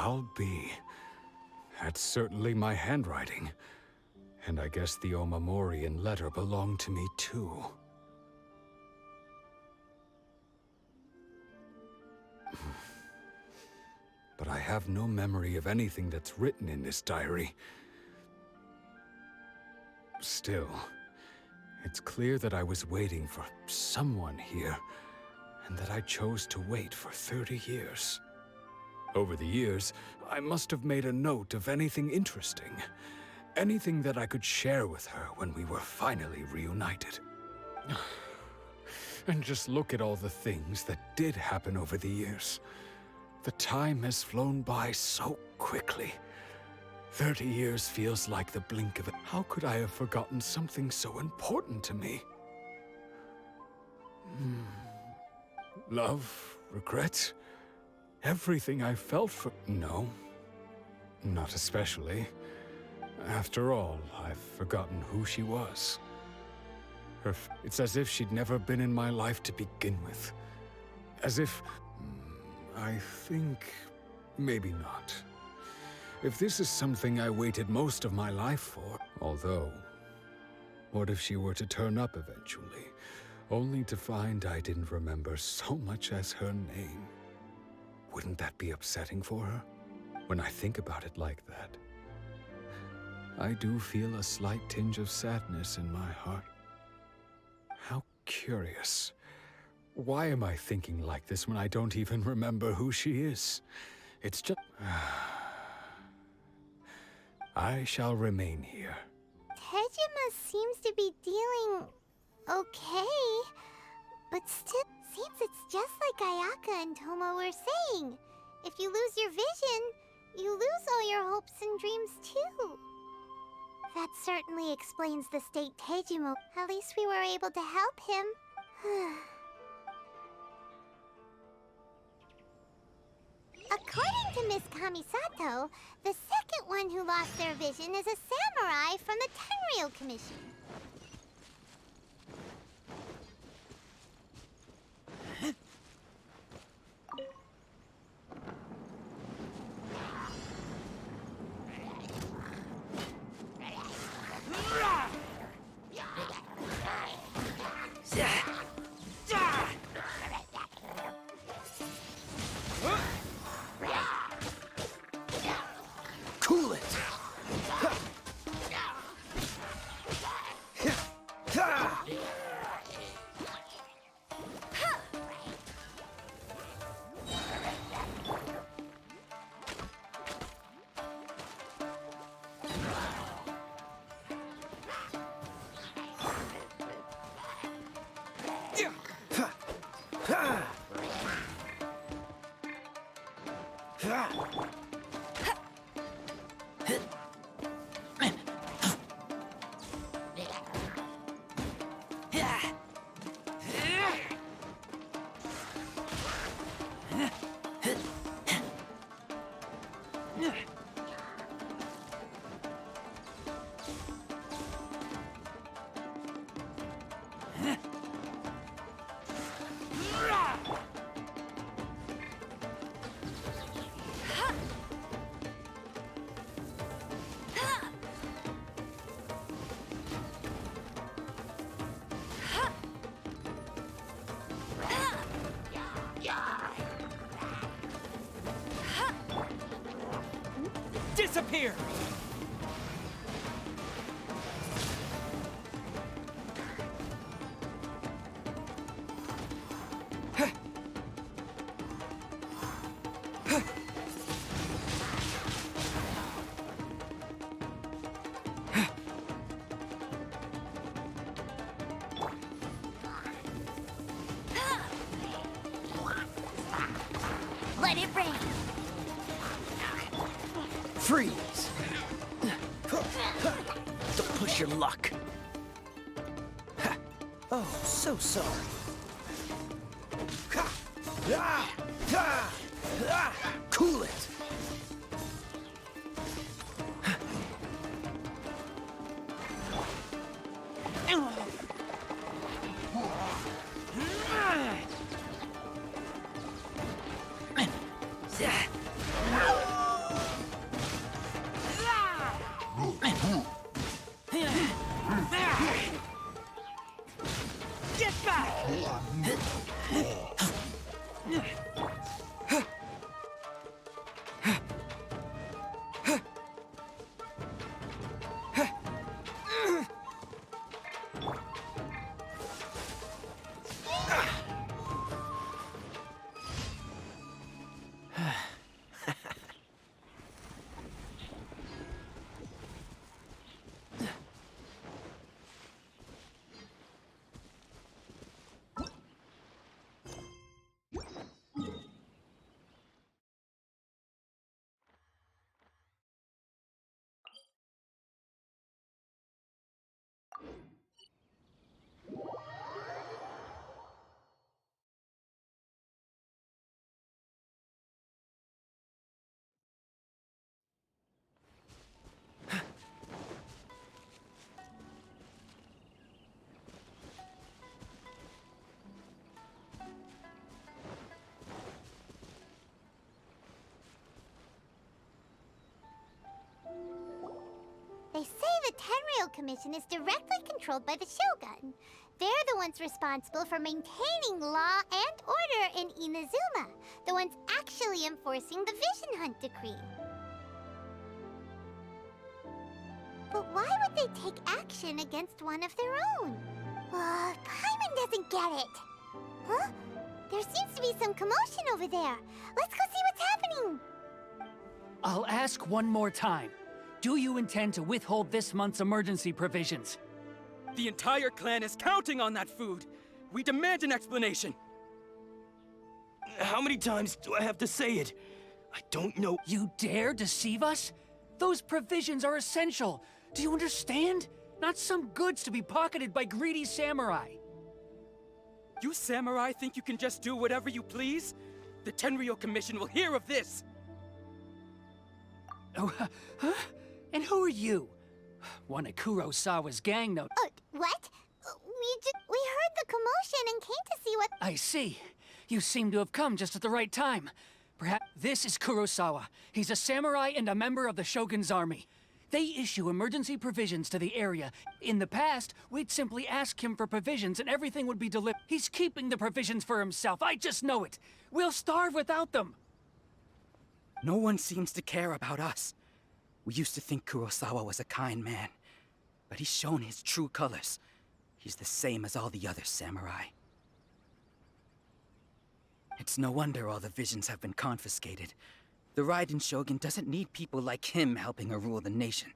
I'll be. That's certainly my handwriting. And I guess the Omamorian letter belonged to me too. But I have no memory of anything that's written in this diary. Still, it's clear that I was waiting for someone here, and that I chose to wait for 30 years. Over the years, I must have made a note of anything interesting. Anything that I could share with her when we were finally reunited. And just look at all the things that did happen over the years. The time has flown by so quickly. 30 years feels like the blink of it. How could I have forgotten something so important to me? Love, regret, everything I felt for... No, not especially. After all, I've forgotten who she was. It's as if she'd never been in my life to begin with. As if... I think... maybe not. If this is something I waited most of my life for... Although, what if she were to turn up eventually, only to find I didn't remember so much as her name? Wouldn't that be upsetting for her? When I think about it like that, I do feel a slight tinge of sadness in my heart. How curious. Why am I thinking like this when I don't even remember who she is? It's just... I shall remain here. Tejima seems to be dealing... okay. But still, seems it's just like Ayaka and Tomo were saying. If you lose your vision, you lose all your hopes and dreams too. That certainly explains the state Tejima... At least we were able to help him. According to Miss Kamisato, the second one who lost their vision is a samurai from the Tenryou Commission. Cool it! Disappear! Let it rain! Freeze! Don't push your luck. Oh, so sorry. Cool it! They say the Tenryou Commission is directly controlled by the Shogun. They're the ones responsible for maintaining law and order in Inazuma, the ones actually enforcing the Vision Hunt decree. But why would they take action against one of their own? Paimon doesn't get it. Huh? There seems to be some commotion over there. Let's go see what's happening. I'll ask one more time. Do you intend to withhold this month's emergency provisions? The entire clan is counting on that food. We demand an explanation. How many times do I have to say it? I don't know. You dare deceive us? Those provisions are essential. Do you understand? Not some goods to be pocketed by greedy samurai. You samurai think you can just do whatever you please? The Tenryou Commission will hear of this! Oh, huh? And who are you? One of Kurosawa's gang, no? What? We heard the commotion and came to see what... I see. You seem to have come just at the right time. Perhaps this is Kurosawa. He's a samurai and a member of the Shogun's army. They issue emergency provisions to the area. In the past, we'd simply ask him for provisions and everything would be delivered. He's keeping the provisions for himself. I just know it. We'll starve without them. No one seems to care about us. We used to think Kurosawa was a kind man, but he's shown his true colors. He's the same as all the other samurai. It's no wonder all the visions have been confiscated. The Raiden Shogun doesn't need people like him helping her rule the nation.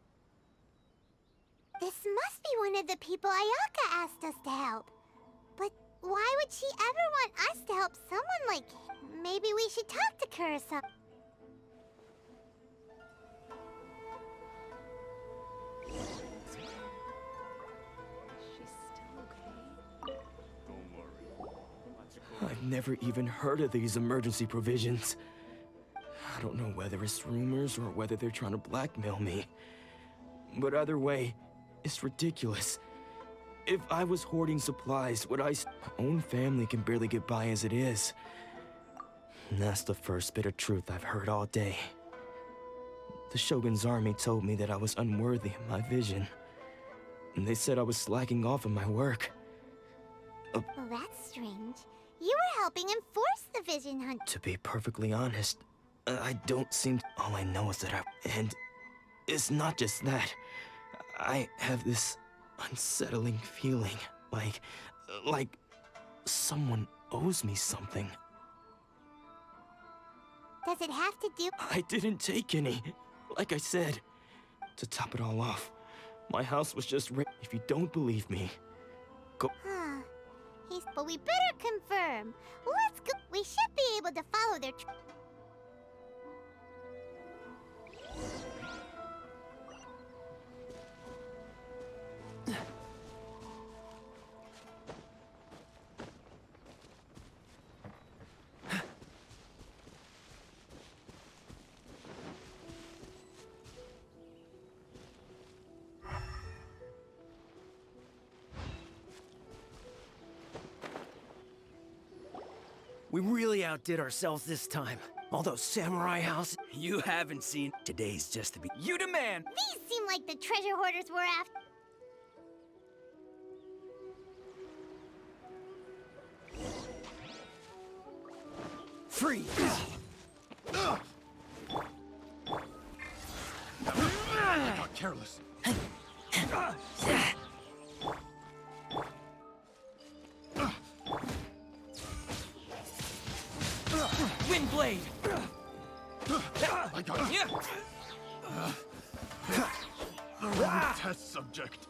This must be one of the people Ayaka asked us to help. But why would she ever want us to help someone like him? Maybe we should talk to Kurosawa. I've never even heard of these emergency provisions. I don't know whether it's rumors or whether they're trying to blackmail me. But either way, it's ridiculous. If I was hoarding supplies, my own family can barely get by as it is. And that's the first bit of truth I've heard all day. The Shogun's army told me that I was unworthy of my vision. And they said I was slacking off in my work. Well, that's strange. You were helping enforce the Vision Hunt. To be perfectly honest, I don't seem... All I know is that And it's not just that. I have this unsettling feeling, like someone owes me something. Does it have to do... I didn't take any. Like I said, to top it all off, my house was just... If you don't believe me, go... But we better confirm. Let's go. We should be able to follow their... We really outdid ourselves this time. All those samurai houses. You haven't seen... Today's just the be... You demand! These seem like the treasure hoarders we're after. Freeze! I got careless. Wind blade! I got it. The wrong test subject.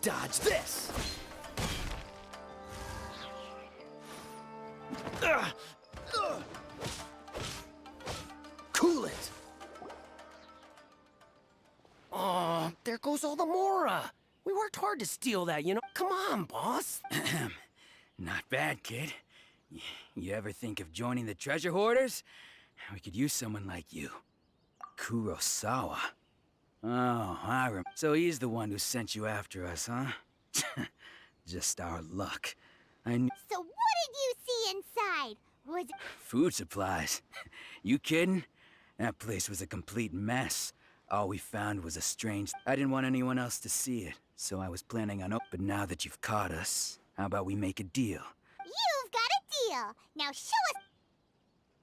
Dodge this! Cool it! Oh, there goes all the Mora! We worked hard to steal that, you know? Come on, boss! Not bad, kid. You ever think of joining the treasure hoarders? We could use someone like you. Kurosawa. Oh, I remember. So he's the one who sent you after us, huh? Just our luck. I knew... So what did you see inside? Was it... Food supplies. You kidding? That place was a complete mess. All we found was a strange... I didn't want anyone else to see it, so I was planning on... But now that you've caught us, how about we make a deal? You've got a deal. Now show us.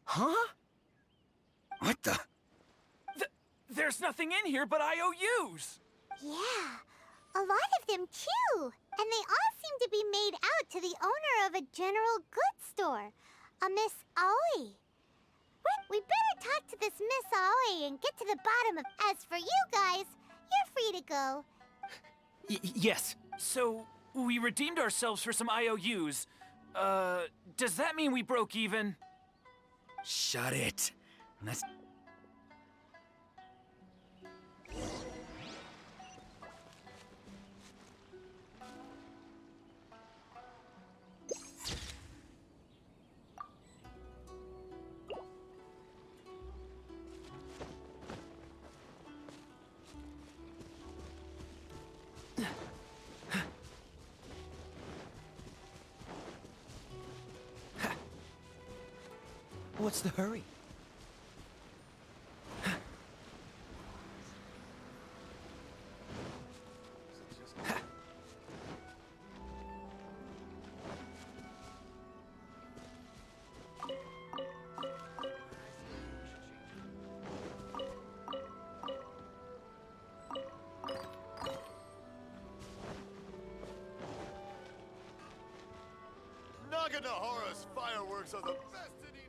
Huh? What the... There's nothing in here but IOUs! Yeah, a lot of them too. And they all seem to be made out to the owner of a general goods store, a Miss Aoi. We better talk to this Miss Aoi and get to the bottom of... As for you guys, you're free to go. Yes. So, we redeemed ourselves for some IOUs. Does that mean we broke even? Shut it. Let's... What's the hurry? Naganohara's fireworks are the best in Inazu.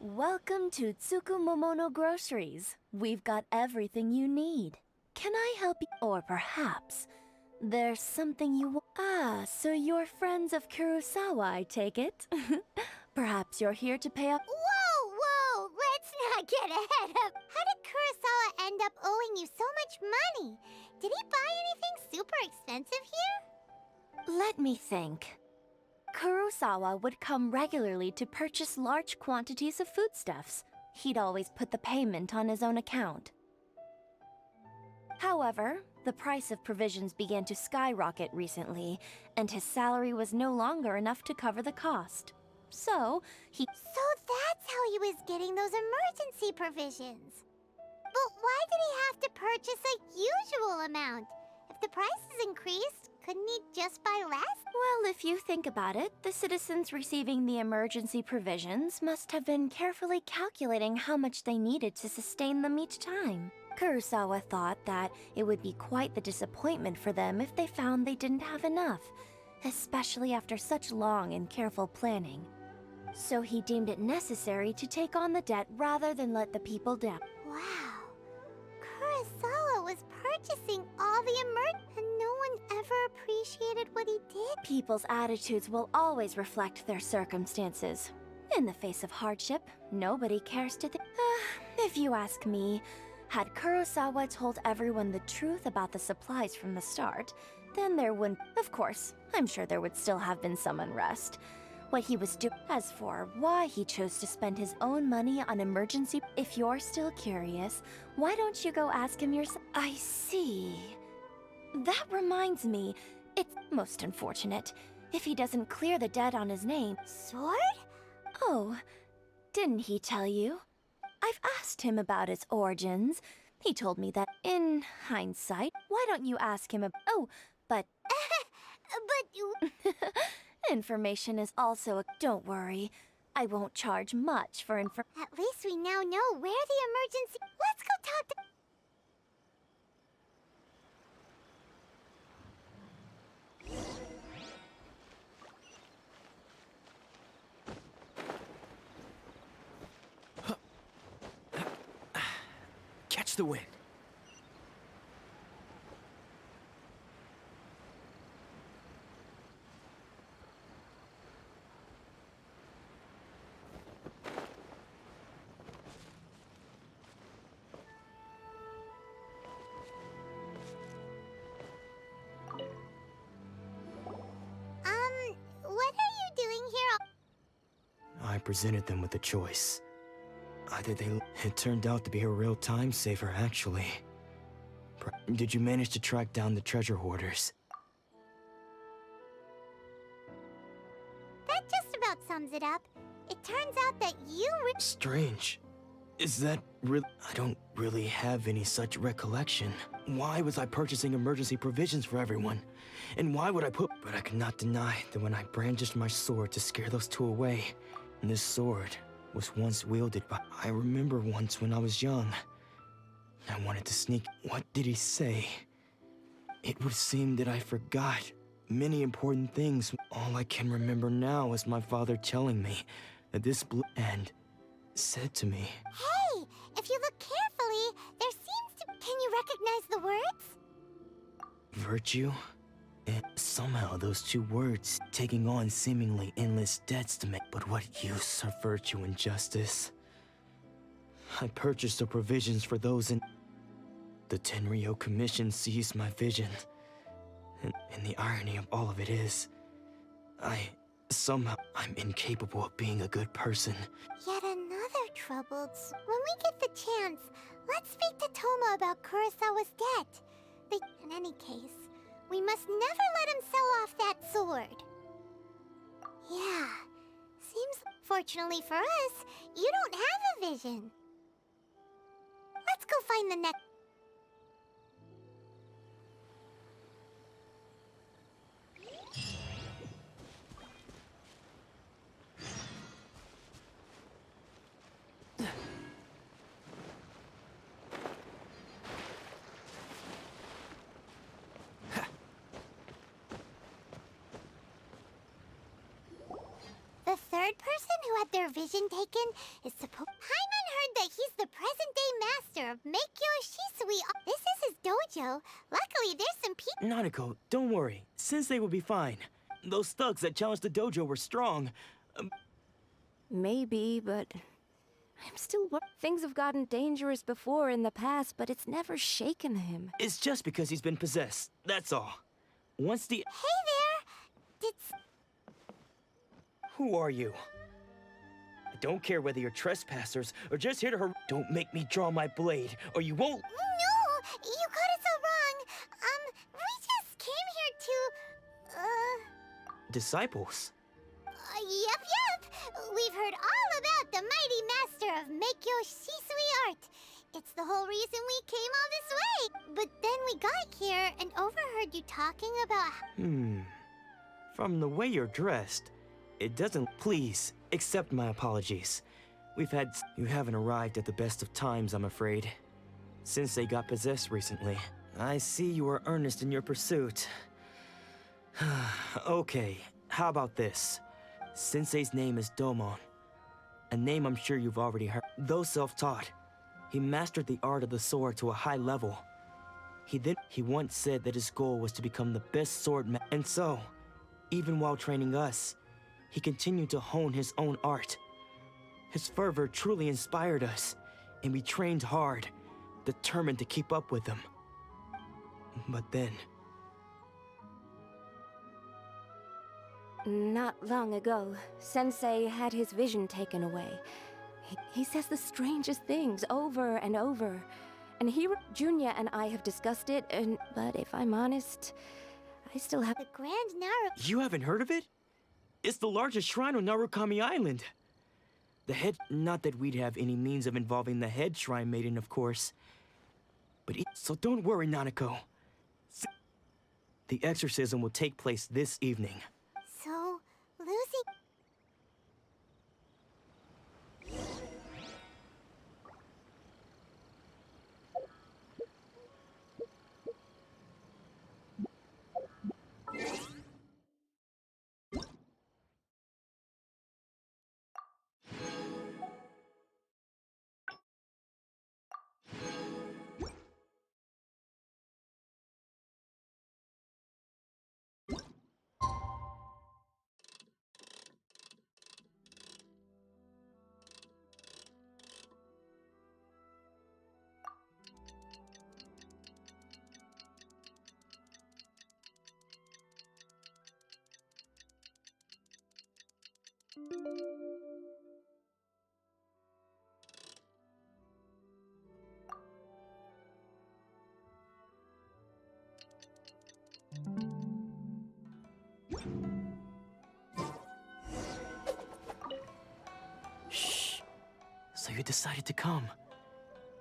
Welcome to Tsukumomono Groceries. We've got everything you need. Can I help you? Or perhaps there's something you want. Ah, so you're friends of Kurosawa, I take it? Perhaps you're here to pay up. Whoa, let's not get ahead of... How did Kurosawa end up owing you so much money? Did he buy anything super expensive here? Let me think. Kurosawa would come regularly to purchase large quantities of foodstuffs. He'd always put the payment on his own account. However, the price of provisions began to skyrocket recently, and his salary was no longer enough to cover the cost. So that's how he was getting those emergency provisions. But why did he have to purchase a usual amount? If the prices increased, couldn't he just buy less? Well, if you think about it, the citizens receiving the emergency provisions must have been carefully calculating how much they needed to sustain them each time. Kurosawa thought that it would be quite the disappointment for them if they found they didn't have enough, especially after such long and careful planning. So he deemed it necessary to take on the debt rather than let the people down. Wow. Kurosawa was purchasing all the and no one ever appreciated what he did? People's attitudes will always reflect their circumstances. In the face of hardship, nobody cares to think. If you ask me, had Kurosawa told everyone the truth about the supplies from the start, then there wouldn't... Of course, I'm sure there would still have been some unrest. what he was doing. As for why he chose to spend his own money on emergency, if you're still curious, why don't you go ask him yourself? I see. That reminds me, it's most unfortunate if he doesn't clear the debt on his name. Sword? Oh, didn't he tell you? I've asked him about its origins. He told me that in hindsight, why don't you ask him oh, but... But... information is also a... Don't worry, I won't charge much for At least we now know where the emergency... Let's go talk to... Catch the wind. What are you doing here? I presented them with a choice. Either they... It turned out to be a real time saver, actually. Did you manage to track down the treasure hoarders? That just about sums it up. It turns out that you Strange. Is that real? I don't really have any such recollection. Why was I purchasing emergency provisions for everyone? And why would I put... But I cannot deny that when I brandished my sword to scare those two away, this sword was once wielded by... I remember once when I was young. I wanted to sneak... What did he say? It would seem that I forgot many important things. All I can remember now is my father telling me that this and said to me... Hey! If you look carefully, there seems to... Can you recognize the words? Virtue? And somehow those two words taking on seemingly endless debts to me. But what use are virtue and justice? I purchased the provisions for those in... The Tenryo Commission seized my vision. And the irony of all of it is... Somehow, I'm incapable of being a good person. Yet another troubled... When we get the chance, let's speak to Toma about Kurosawa's debt. In any case, we must never let him sell off that sword. Yeah, seems... Fortunately for us, you don't have a vision. Let's go find the next... The third person who had their vision taken is supposed... Paimon heard that he's the present-day master of Meikyo Shisui. This is his dojo. Luckily, there's some people... Nanako, don't worry. Sensei will be fine. Those thugs that challenged the dojo were strong. Maybe, but I'm still things have gotten dangerous before in the past, but it's never shaken him. It's just because he's been possessed. That's all. Once the... Hey there! Who are you? I don't care whether you're trespassers or just here to Don't make me draw my blade, or you won't... No! You got it so wrong. We just came here to... Disciples? Yep. We've heard all about the mighty master of Meikyo Shisui art. It's the whole reason we came all this way. But then we got here and overheard you talking about... From the way you're dressed, it doesn't... Please, accept my apologies. You haven't arrived at the best of times, I'm afraid. Since they got possessed recently. I see you are earnest in your pursuit. Okay, how about this? Sensei's name is Domon. A name I'm sure you've already heard. Though self-taught, he mastered the art of the sword to a high level. He once said that his goal was to become the best swordman. And so, even while training us, he continued to hone his own art. His fervor truly inspired us, and we trained hard, determined to keep up with him. But then... Not long ago, Sensei had his vision taken away. He says the strangest things over and over. And Junya and I have discussed it, but if I'm honest, I still have... The Grand Naru... You haven't heard of it? It's the largest shrine on Narukami Island. The head... Not that we'd have any means of involving the head shrine maiden, of course. But so don't worry, Nanako. The exorcism will take place this evening. So, losing... Shh. So you decided to come.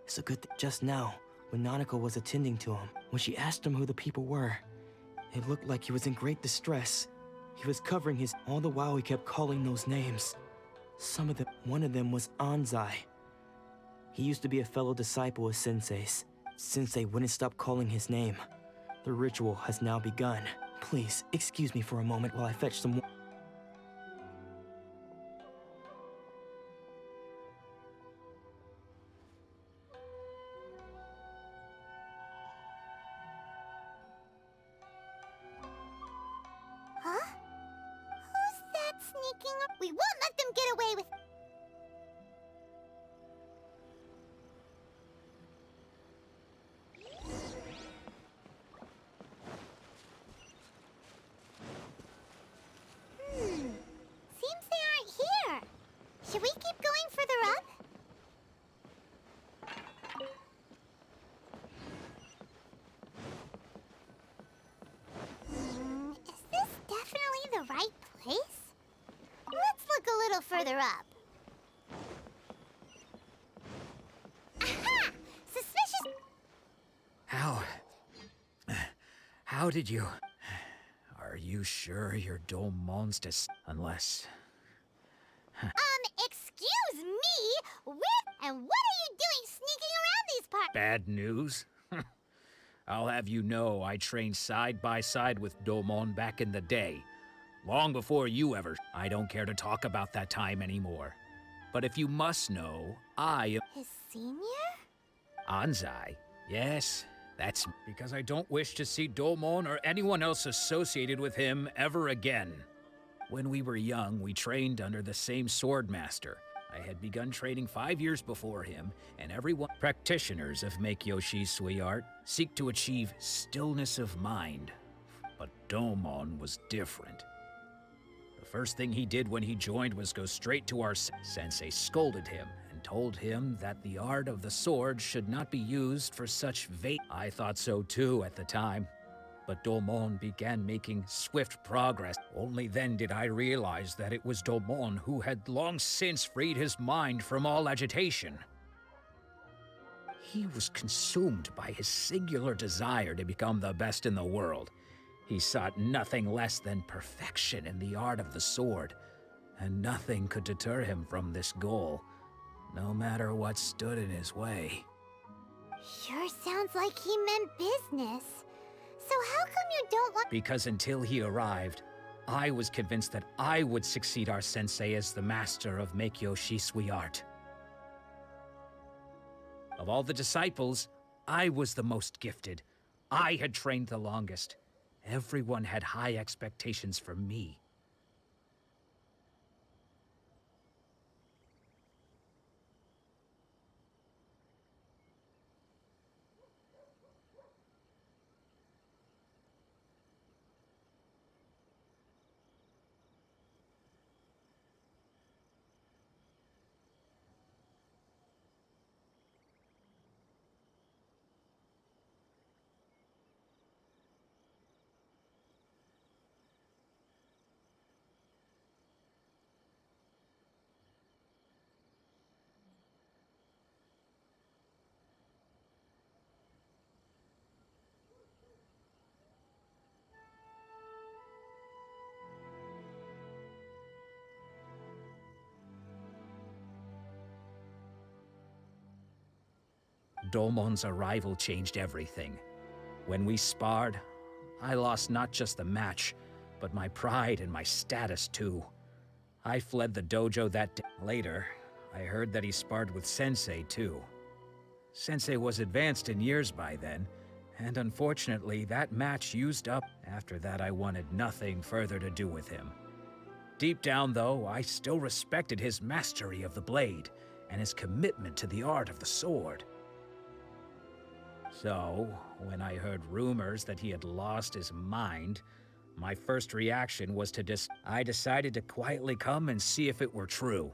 It's a good thing. Just now, when Nanako was attending to him, when she asked him who the people were, it looked like he was in great distress. He was covering his... All the while he kept calling those names. Some of them... One of them was Anzai. He used to be a fellow disciple of Sensei's. Sensei wouldn't stop calling his name. The ritual has now begun. Please, excuse me for a moment while I fetch some... Huh? Who's that sneaking up? We won't let them get away with... Seems they aren't here. Should we keep going further up? Is this definitely the right place? Let's look a little further up. Aha! Suspicious... How did you... Are you sure you're Domon's unless... Excuse me? And what are you doing sneaking around these parts? Bad news? I'll have you know I trained side by side with Domon back in the day. Long before you ever... I don't care to talk about that time anymore. But if you must know, I am... His senior? Anzai. Yes, that's because I don't wish to see Domon or anyone else associated with him ever again. When we were young, we trained under the same swordmaster. I had begun training 5 years before him, and everyone... Practitioners of Make-Yoshi's Sui art seek to achieve stillness of mind. But Domon was different. The first thing he did when he joined was go straight to our sensei, scolded him, and told him that the art of the sword should not be used for such I thought so too at the time. But Domon began making swift progress. Only then did I realize that it was Domon who had long since freed his mind from all agitation. He was consumed by his singular desire to become the best in the world. He sought nothing less than perfection in the art of the sword, and nothing could deter him from this goal, no matter what stood in his way. Sure sounds like he meant business. So how come you don't want... Because until he arrived, I was convinced that I would succeed our sensei as the master of Make-Yoshi Sui art. Of all the disciples, I was the most gifted. I had trained the longest. Everyone had high expectations for me. Domon's arrival changed everything. When we sparred, I lost not just the match, but my pride and my status too. I fled the dojo that day. Later, I heard that he sparred with Sensei too. Sensei was advanced in years by then, and unfortunately that match used up. After that I wanted nothing further to do with him. Deep down though, I still respected his mastery of the blade and his commitment to the art of the sword. So, when I heard rumors that he had lost his mind, my first reaction was to I decided to quietly come and see if it were true.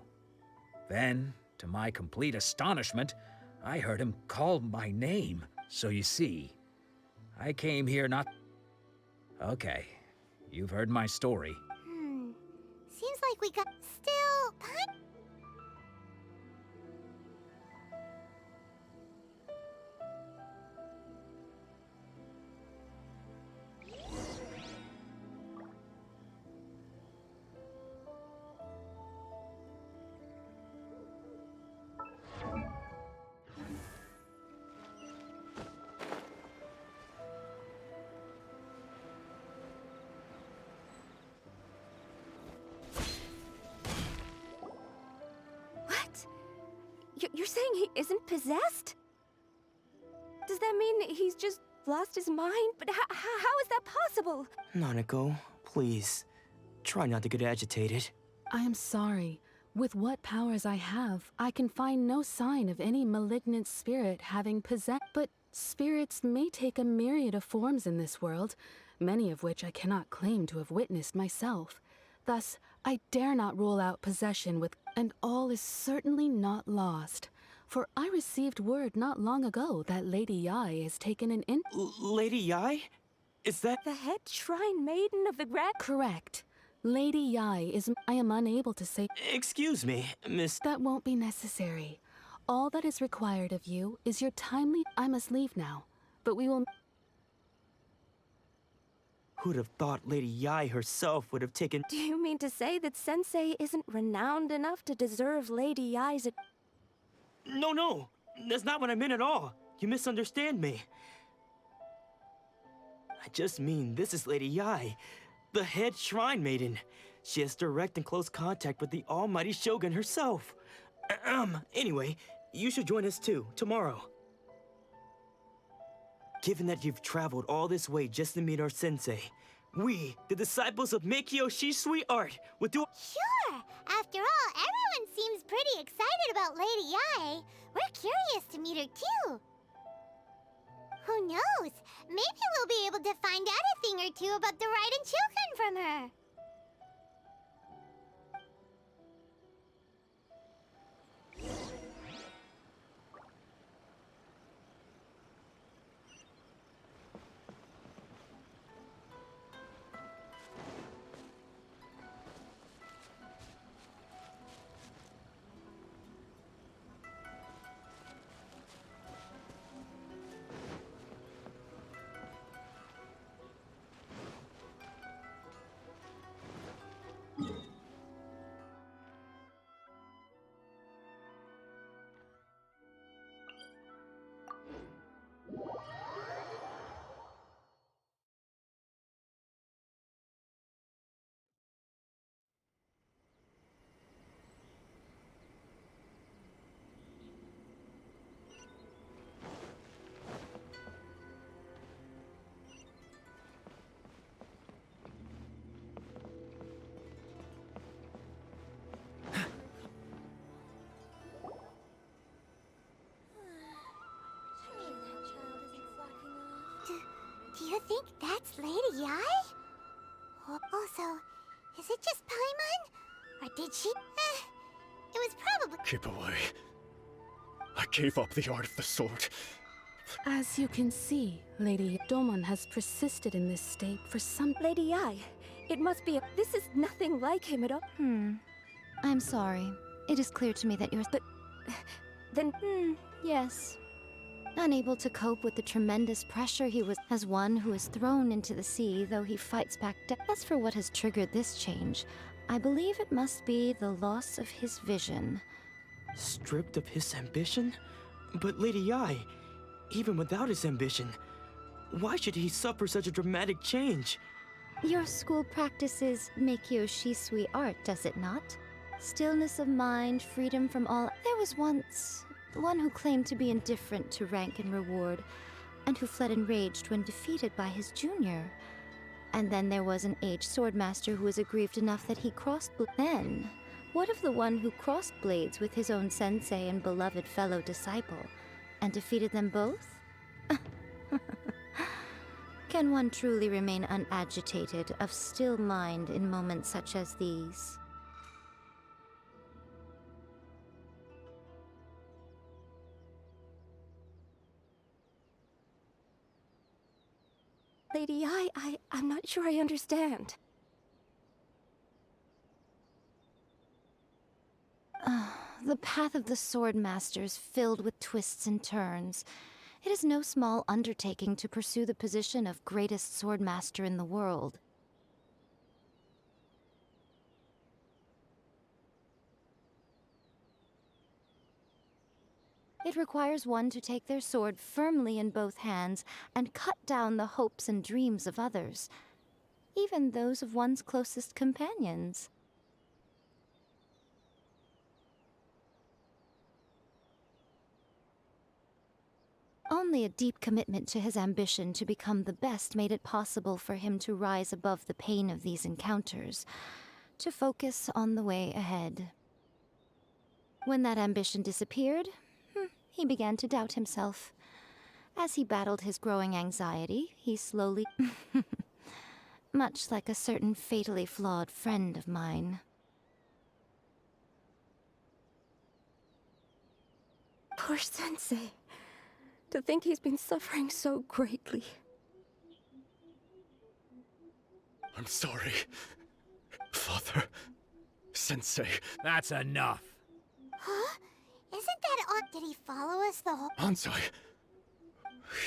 Then, to my complete astonishment, I heard him call my name. So you see, I came here not... Okay, you've heard my story. Seems like we got... Still... You're saying he isn't possessed? Does that mean he's just lost his mind? But how is that possible? Nanako, please. Try not to get agitated. I am sorry. With what powers I have, I can find no sign of any malignant spirit having possessed. But spirits may take a myriad of forms in this world, many of which I cannot claim to have witnessed myself. Thus, I dare not rule out possession with... And all is certainly not lost. For I received word not long ago that Lady Yai has taken an Lady Yai? Is that... The head shrine maiden of the Grand... Correct. Lady Yai is... I am unable to say... Excuse me, Miss... That won't be necessary. All that is required of you is your timely... I must leave now, but we will... Who'd have thought Lady Yai herself would have taken... Do you mean to say that Sensei isn't renowned enough to deserve Lady Yai's... No, that's not what I meant at all. You misunderstand me. I just mean this is Lady Yai, the head shrine maiden. She has direct and close contact with the almighty Shogun herself. Anyway, you should join us too, tomorrow. Given that you've traveled all this way just to meet our sensei, we, the disciples of Meikyo Shisui Art, would do... Sure! After all, everyone seems pretty excited about Lady Yai. We're curious to meet her too. Who knows? Maybe we'll be able to find out a thing or two about the Raiden Shogun from her. Do you think that's Lady Yai? Also, is it just Paimon? Or did she... it was probably... Keep away. I gave up the art of the sword. As you can see, Lady Domon has persisted in this state for some... Lady Yai, it must be this is nothing like him at all. I'm sorry. It is clear to me that you're... But... then... Yes. Unable to cope with the tremendous pressure he was... As one who is thrown into the sea, though he fights back down. As for what has triggered this change, I believe it must be the loss of his vision. Stripped of his ambition? But Lady Yai, even without his ambition, why should he suffer such a dramatic change? Your school practices Meikyo Shisui art, does it not? Stillness of mind, freedom from all. There was once one who claimed to be indifferent to rank and reward, and who fled enraged when defeated by his junior. And then there was an aged swordmaster who was aggrieved enough that he crossed. Then, what of the one who crossed blades with his own sensei and beloved fellow disciple, and defeated them both? Can one truly remain unagitated, of still mind in moments such as these? Lady, I'm not sure I understand. The path of the sword master is filled with twists and turns. It is no small undertaking to pursue the position of greatest sword master in the world. It requires one to take their sword firmly in both hands and cut down the hopes and dreams of others, even those of one's closest companions. Only a deep commitment to his ambition to become the best made it possible for him to rise above the pain of these encounters, to focus on the way ahead. When that ambition disappeared, he began to doubt himself. As he battled his growing anxiety, he slowly... much like a certain fatally flawed friend of mine. Poor Sensei. To think he's been suffering so greatly. I'm sorry, Father. Sensei. That's enough. Huh? Isn't that odd? Did he follow us the whole— Anzai,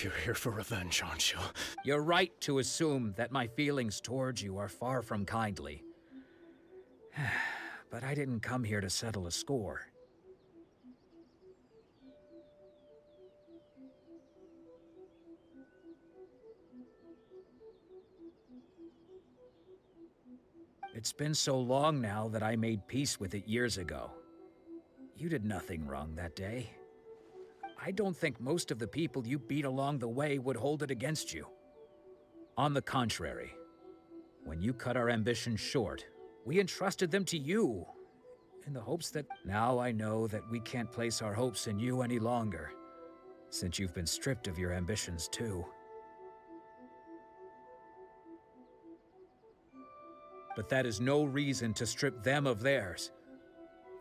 you're here for revenge, aren't you? You're right to assume that my feelings towards you are far from kindly. But I didn't come here to settle a score. It's been so long now that I made peace with it years ago. You did nothing wrong that day. I don't think most of the people you beat along the way would hold it against you. On the contrary, when you cut our ambitions short, we entrusted them to you, in the hopes that... Now I know that we can't place our hopes in you any longer, since you've been stripped of your ambitions too. But that is no reason to strip them of theirs.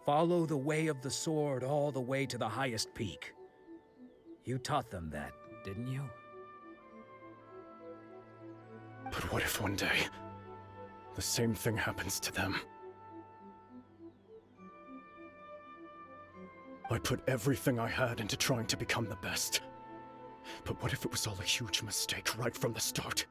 Follow the way of the sword all the way to the highest peak. You taught them that, didn't you? But what if one day, the same thing happens to them? I put everything I had into trying to become the best. But what if it was all a huge mistake right from the start?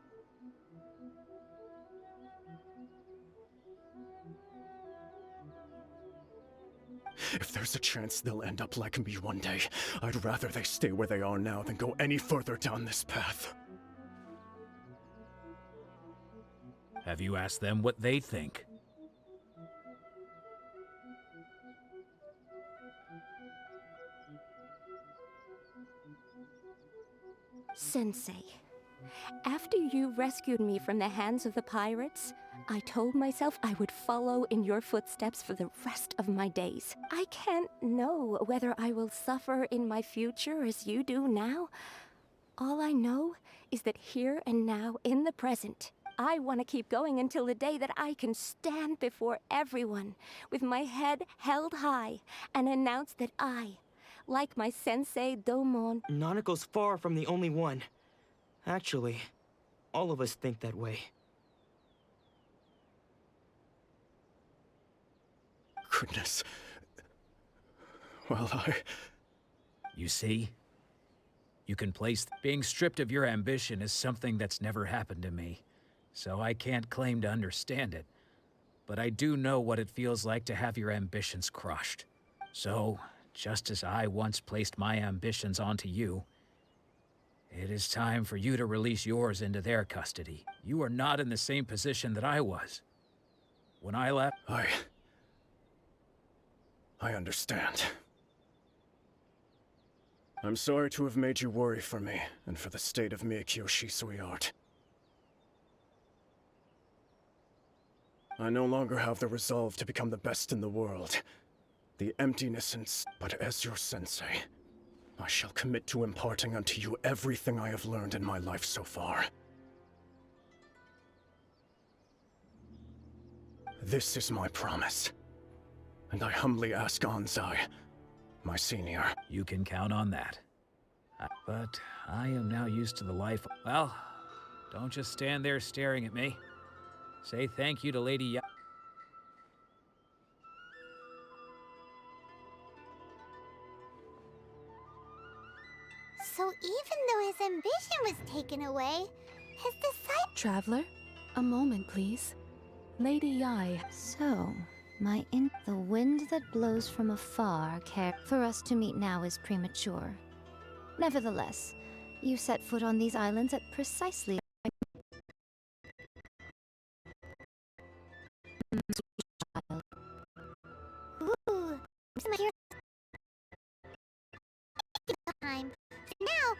If there's a chance they'll end up like me one day, I'd rather they stay where they are now than go any further down this path. Have you asked them what they think? Sensei, after you rescued me from the hands of the pirates, I told myself I would follow in your footsteps for the rest of my days. I can't know whether I will suffer in my future as you do now. All I know is that here and now, in the present, I want to keep going until the day that I can stand before everyone with my head held high and announce that I, like my sensei Domon... Nanako's far from the only one. Actually, all of us think that way. Goodness. Well, You see? You can place... Being stripped of your ambition is something that's never happened to me, so I can't claim to understand it. But I do know what it feels like to have your ambitions crushed. So, just as I once placed my ambitions onto you, It is time for you to release yours into their custody. You are not in the same position that I was. When I left... I understand. I'm sorry to have made you worry for me, and for the state of Miyakyo Shisui art. I no longer have the resolve to become the best in the world. The emptiness and... But as your sensei, I shall commit to imparting unto you everything I have learned in my life so far. This is my promise. And I humbly ask Anzai, my senior. You can count on that. But I am now used to the life... Well, don't just stand there staring at me. Say thank you to Lady Ya... So even though his ambition was taken away, his disciple... Traveler, a moment, please. Lady Yai... So, the wind that blows from afar for us to meet now is premature. Nevertheless, you set foot on these islands at precisely... Ooh, time. For now,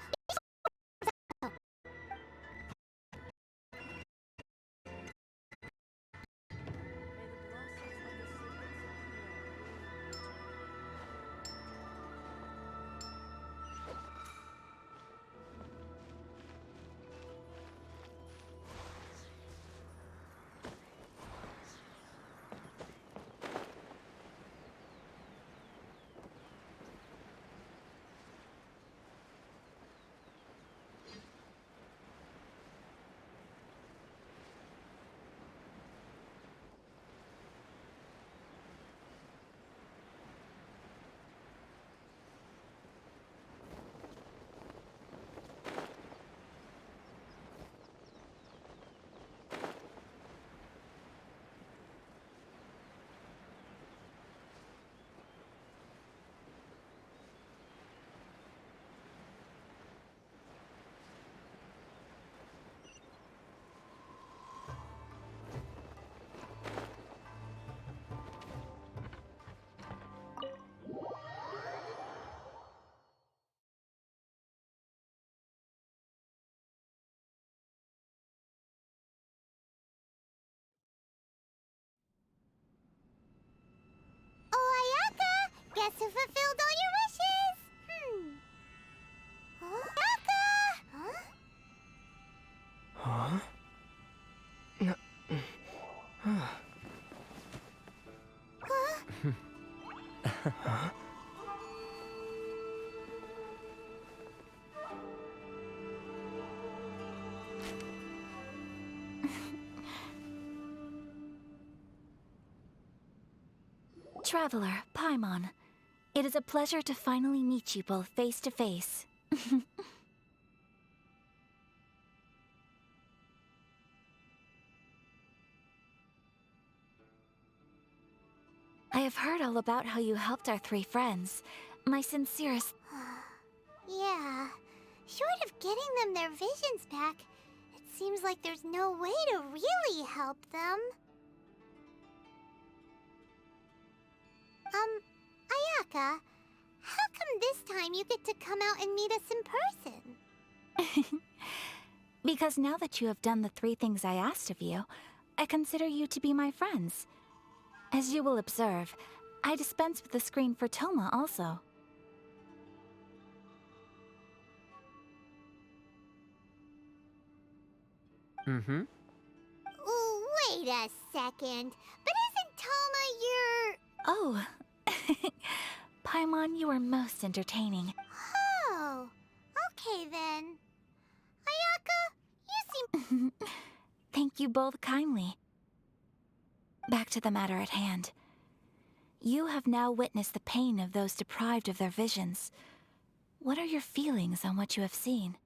guess who fulfilled all your wishes? Ayaka! Huh? Huh? Traveler, Paimon. It is a pleasure to finally meet you both face to face. I have heard all about how you helped our three friends. My sincerest... Yeah, short of getting them their visions back, it seems like there's no way to really help them. Ayaka, how come this time you get to come out and meet us in person? Because now that you have done the three things I asked of you, I consider you to be my friends. As you will observe, I dispense with the screen for Toma also. Mm-hmm. Wait a second, but isn't Toma your... Oh, Paimon, you are most entertaining. Oh, okay then. Ayaka, you seem... Thank you both kindly. Back to the matter at hand. You have now witnessed the pain of those deprived of their visions. What are your feelings on what you have seen?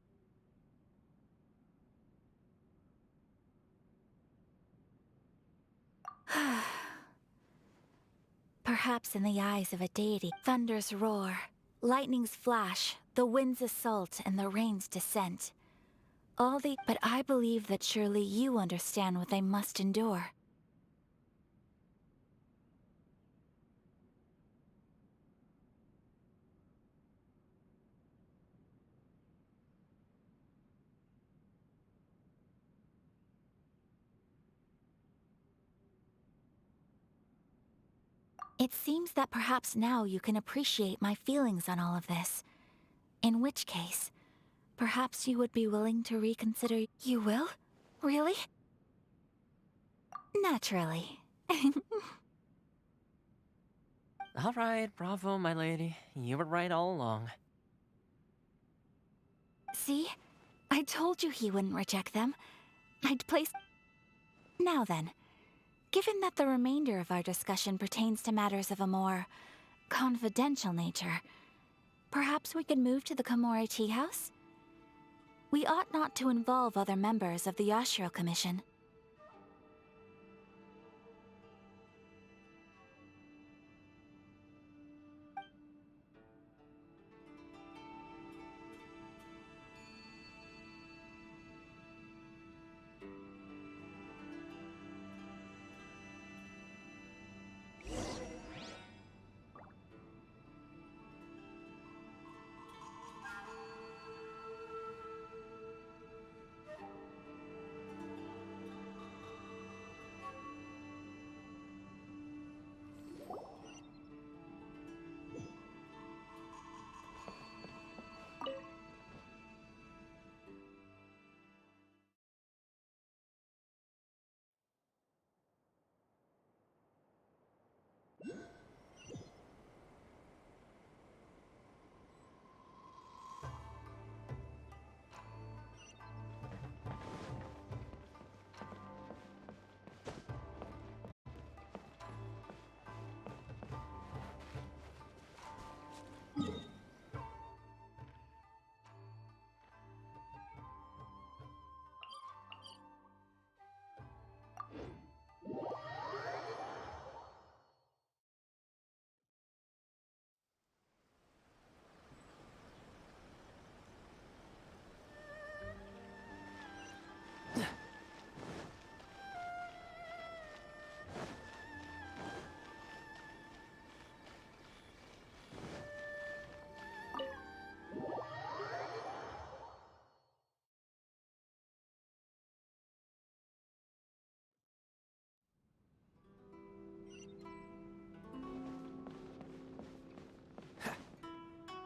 Perhaps in the eyes of a deity, thunders roar, lightnings flash, the the wind's assault and the rain's descent. But I believe that surely you understand what they must endure. It seems that perhaps now you can appreciate my feelings on all of this. In which case, perhaps you would be willing to reconsider. You will? Really? Naturally. All right, bravo, my lady. You were right all along. See? I told you he wouldn't reject them. I'd place... Now then, given that the remainder of our discussion pertains to matters of a more confidential nature, perhaps we could move to the Komori Tea House? We ought not to involve other members of the Yashiro Commission.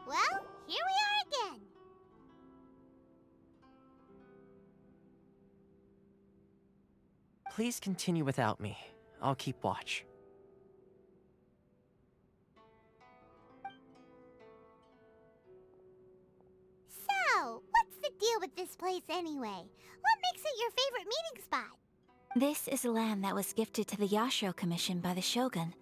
Well, here we are again. Please continue without me. I'll keep watch. So, what's the deal with this place anyway? What makes it your favorite meeting spot? This is land that was gifted to the Yashiro Commission by the Shogun.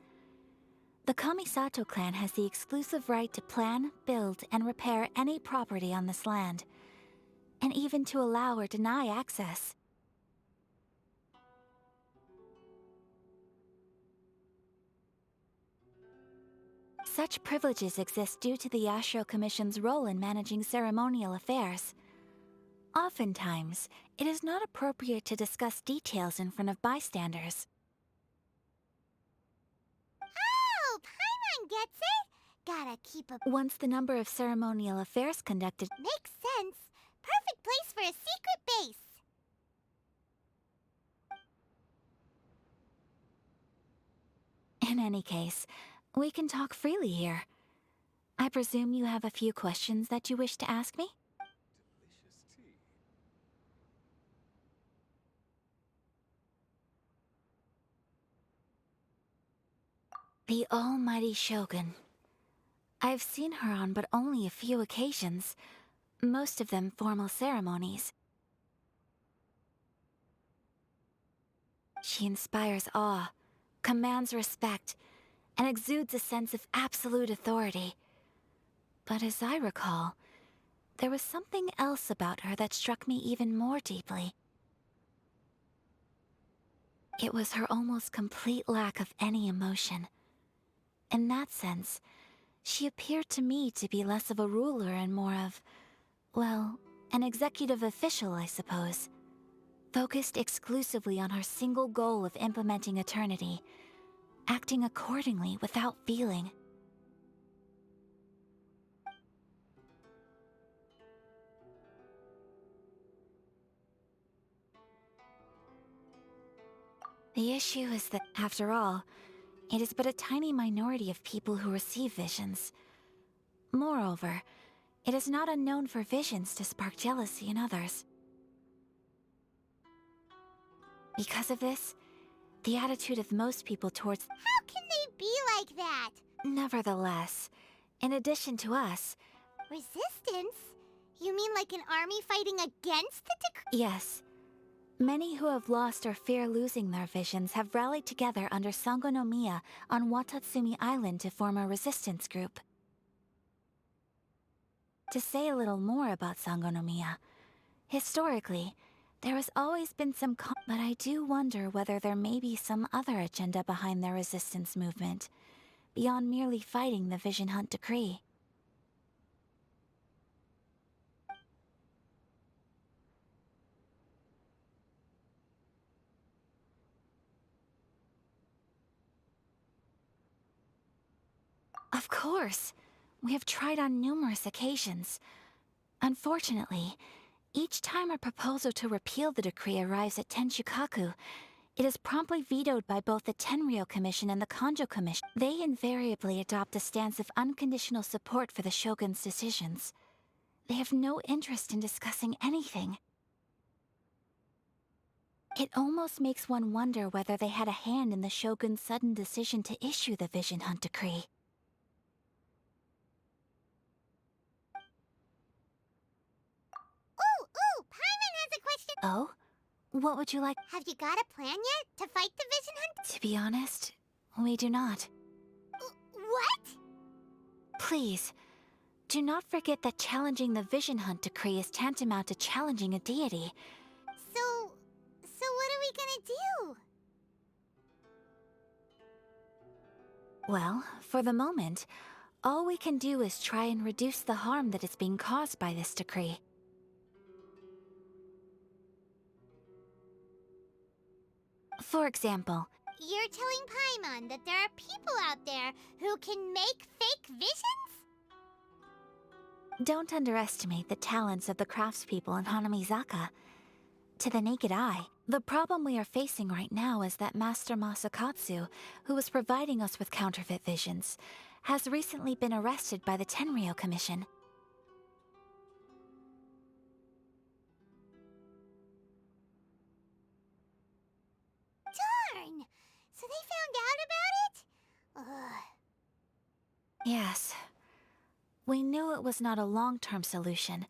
The Kamisato clan has the exclusive right to plan, build, and repair any property on this land, and even to allow or deny access. Such privileges exist due to the Yashiro Commission's role in managing ceremonial affairs. Oftentimes, it is not appropriate to discuss details in front of bystanders. Oh, Paimon gets it! Gotta keep a... Once the number of ceremonial affairs conducted... Makes sense. Perfect place for a secret base. In any case, we can talk freely here. I presume you have a few questions that you wish to ask me? The almighty Shogun. I've seen her on but only a few occasions, most of them formal ceremonies. She inspires awe, commands respect, and exudes a sense of absolute authority. But as I recall, there was something else about her that struck me even more deeply. It was her almost complete lack of any emotion. In that sense, She appeared to me to be less of a ruler and more of, well, an executive official, I suppose. Focused exclusively on her single goal of implementing eternity, acting accordingly without feeling. The issue is that, after all, it is but a tiny minority of people who receive visions. Moreover, it is not unknown for visions to spark jealousy in others. Because of this, the attitude of most people towards— How can they be like that? Nevertheless, in addition to us— Resistance? You mean like an army fighting against the decree? Yes. Many who have lost or fear losing their visions have rallied together under Sangonomiya on Watatsumi Island to form a resistance group. To say a little more about Sangonomiya, historically, there has always been some but I do wonder whether there may be some other agenda behind their resistance movement, beyond merely fighting the Vision Hunt decree. Of course. We have tried on numerous occasions. Unfortunately, each time a proposal to repeal the decree arrives at Tenshukaku, it is promptly vetoed by both the Tenryou Commission and the Kanjo Commission. They invariably adopt a stance of unconditional support for the Shogun's decisions. They have no interest in discussing anything. It almost makes one wonder whether they had a hand in the Shogun's sudden decision to issue the Vision Hunt decree. Ooh, Paimon has a question! Oh? What would you like? Have you got a plan yet to fight the Vision Hunt? To be honest, we do not. What? Please, do not forget that challenging the Vision Hunt decree is tantamount to challenging a deity. So what are we gonna do? Well, for the moment, all we can do is try and reduce the harm that is being caused by this decree. For example, You're telling Paimon that there are people out there who can make fake visions? don't underestimate the talents of the craftspeople in Hanamizaka. To the naked eye, the problem we are facing right now is that Master Masakatsu, who was providing us with counterfeit visions, has recently been arrested by the Tenryou Commission. Darn! So they found out about it? Ugh. Yes. We knew it was not a long-term solution.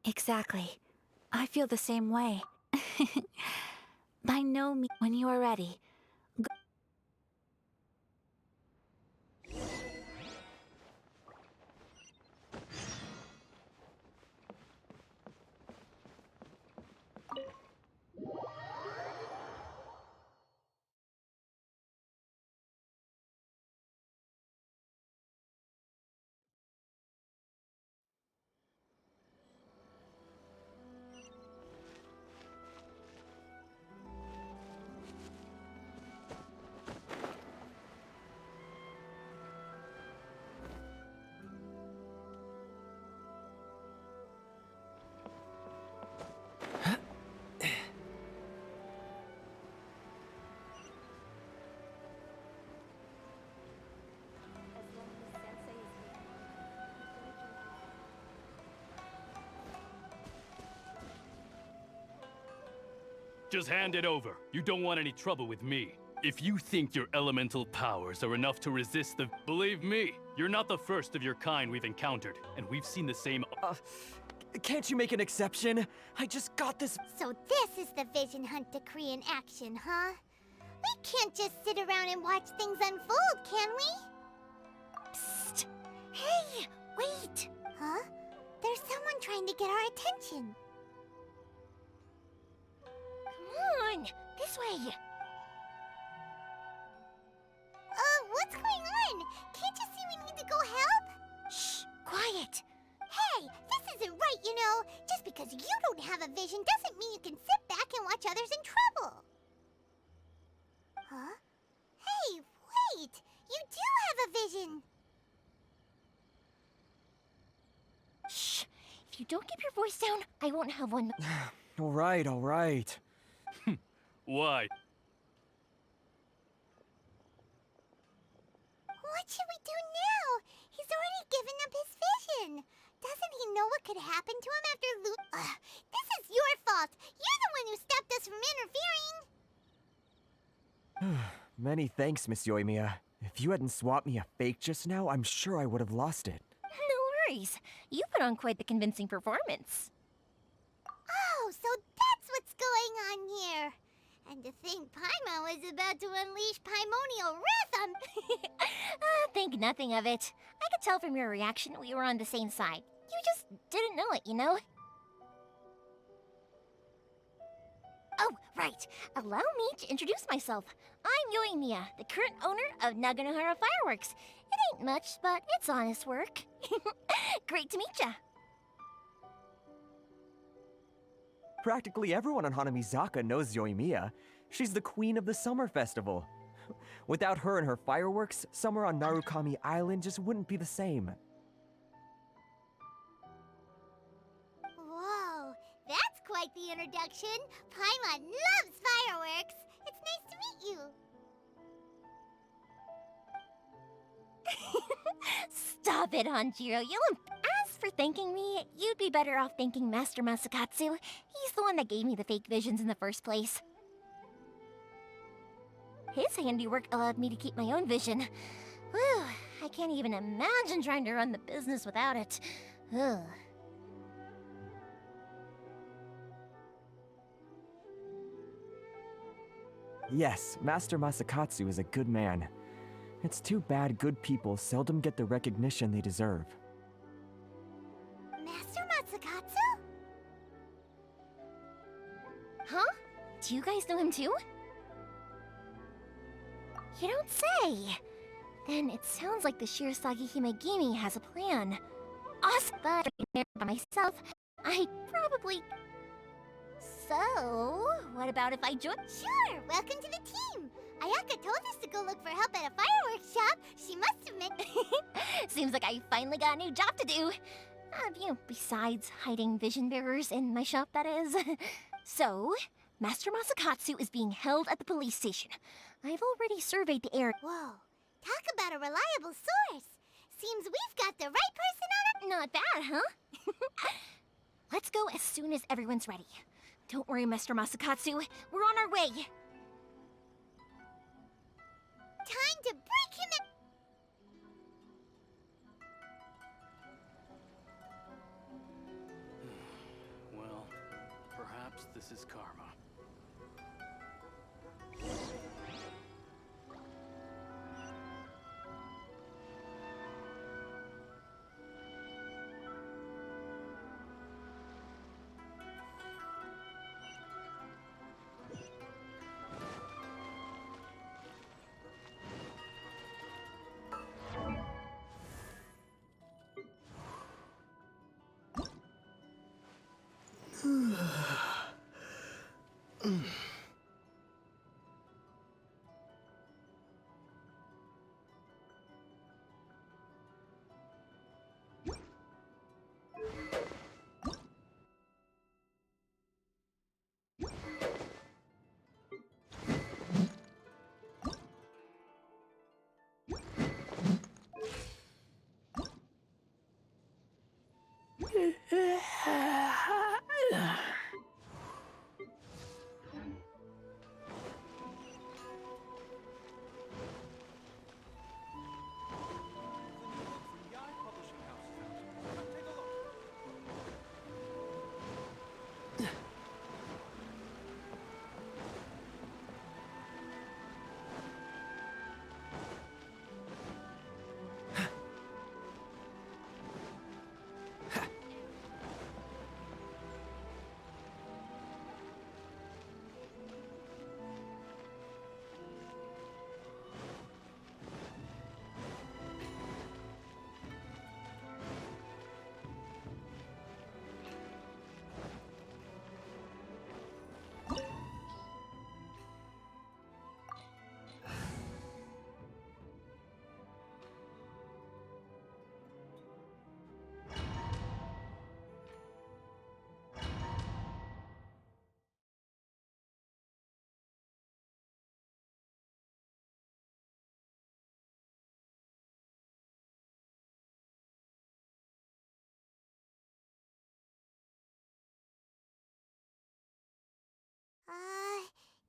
Exactly. I feel the same way. By no means. When you are ready. Just hand it over. You don't want any trouble with me. If you think your elemental powers are enough to resist the... Believe me, you're not the first of your kind we've encountered, and we've seen the same... Can't you make an exception? I just got this... So this is the Vision Hunt decree in action, huh? We can't just sit around and watch things unfold, can we? Psst! Hey! Wait! Huh? There's someone trying to get our attention. Come on! This way! What's going on? Can't you see we need to go help? If you don't keep your voice down, I won't have one. All right, all right. Why? What should we do now? He's already given up his vision. Doesn't he know what could happen to him after this is your fault. You're the one who stopped us from interfering. Many thanks, Miss Yoimiya. If you hadn't swapped me a fake just now, I'm sure I would have lost it. No worries. You put on quite the convincing performance. Oh, so that's what's going on here. And to think Paimon was about to unleash Paimonial Rhythm. Think nothing of it. I could tell from your reaction we were on the same side. You just didn't know it, you know? Oh, right. Allow me to introduce myself. I'm Yoimiya, the current owner of Naganohara Fireworks. It ain't much, but it's honest work. Great to meet ya. Practically everyone on Hanamizaka knows Yoimiya. She's the queen of the summer festival. Without her and her fireworks, summer on Narukami Island just wouldn't be the same. Whoa, that's quite the introduction. Paimon loves fireworks. It's nice to meet you. Stop it, Hanjiro. As for thanking me, you'd be better off thanking Master Masakatsu. He's the one that gave me the fake visions in the first place. His handiwork allowed me to keep my own vision. Whew, I can't even imagine trying to run the business without it. Ugh. Yes, Master Masakatsu is a good man. It's too bad good people seldom get the recognition they deserve. Master Masakatsu? Huh? Do you guys know him too? You don't say! Then it sounds like the Shirasagi Himegimi has a plan. Awesome, but there by myself, I probably... So, what about if I join? Sure, welcome to the team. Ayaka told us to go look for help at a fireworks shop. She must have meant... Seems like I finally got a new job to do. Besides hiding vision bearers in my shop, that is. So, Master Masakatsu is being held at the police station. I've already surveyed the area. Whoa, talk about a reliable source. Seems we've got the right person on our... Not bad, huh? Let's go as soon as everyone's ready. Don't worry, Master Masakatsu. We're on our way. Time to break him in... Well, perhaps this is karma.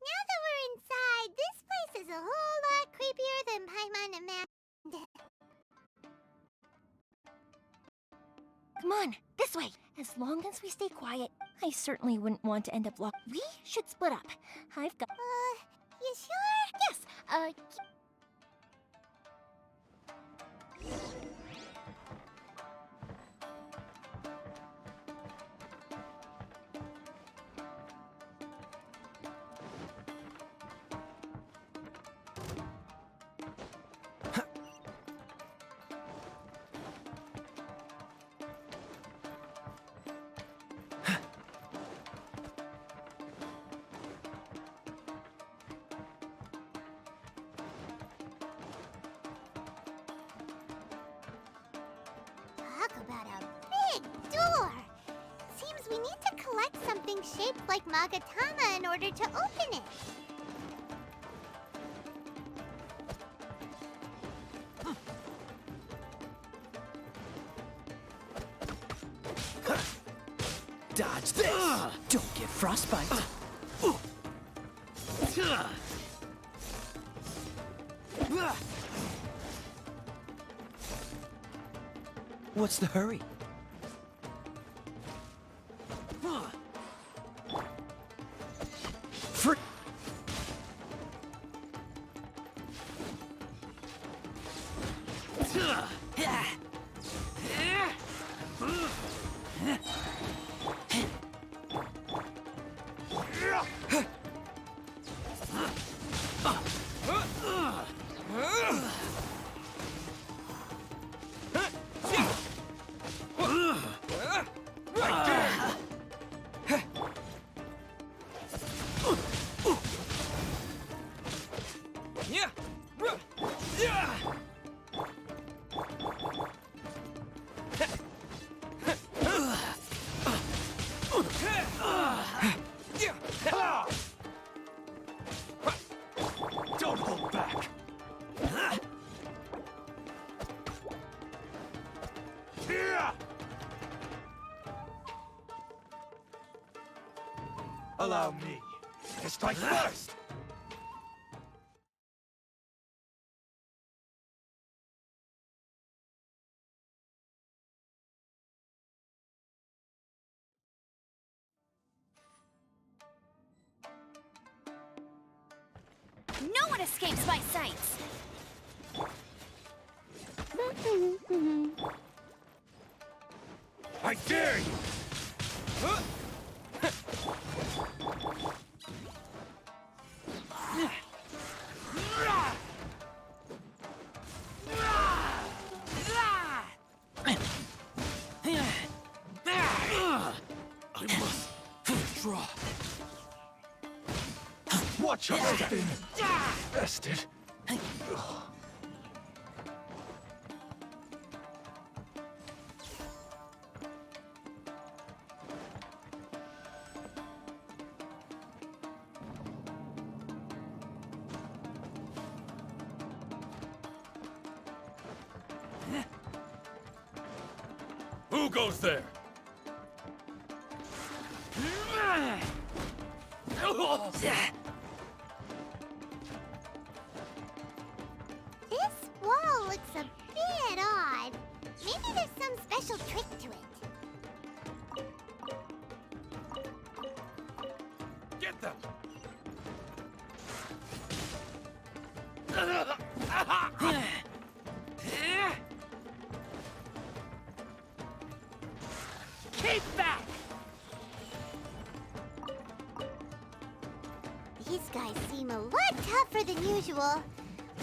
Now that we're inside, this place is a whole lot creepier than Paimon imagined. Come on, this way. As long as we stay quiet, I certainly wouldn't want to end up locked. We should split up. I've got... You sure? Yes, Talk about a big door! Seems we need to collect something shaped like Magatama in order to open it. Dodge this! Don't get frostbite. What's the hurry? Free. Don't hold back. Allow me to strike first. no one escapes my sights. I dare you! I must withdraw. Watch out, thing! Bested. Who goes there? This wall looks a bit odd. Maybe there's some special trick to it. Get them! Keep back! These guys seem a lot tougher than usual.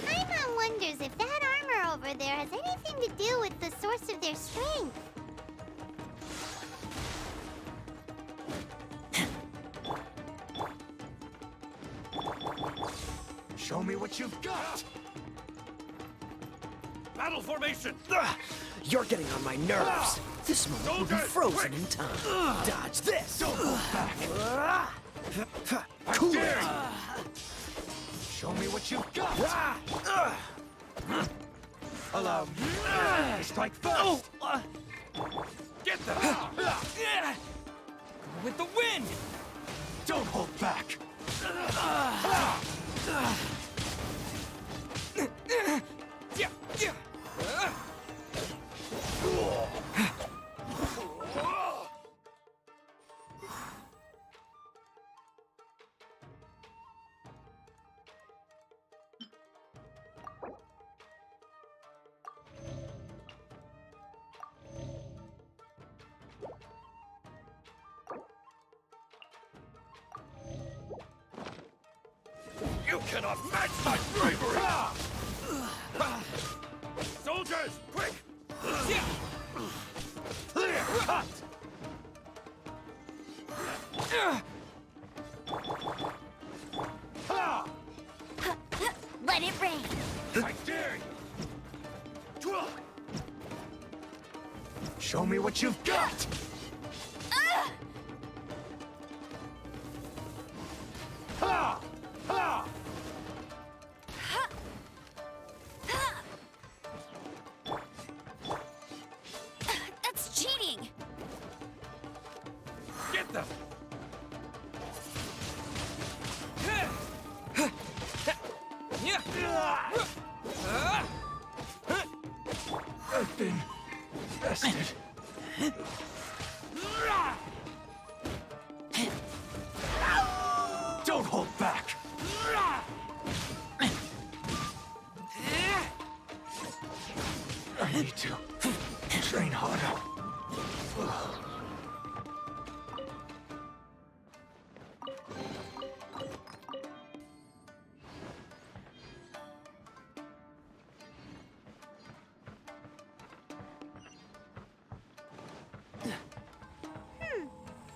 Paimon wonders if that armor over there has anything to do with the source of their strength. Show me what you've got! Battle formation! You're getting on my nerves. This moment will be frozen in time. Dodge this! Don't hold back! I dare you! Show me what you've got! Allow me to strike first! Get them! Go with the wind! Don't hold back! You cannot match my bravery! Soldiers, quick! Clear cut! Let it rain! I dare you! Show me what you've got! Ha! Ha! That's cheating! Get them! I've been tested. Don't hold back! I need to train harder.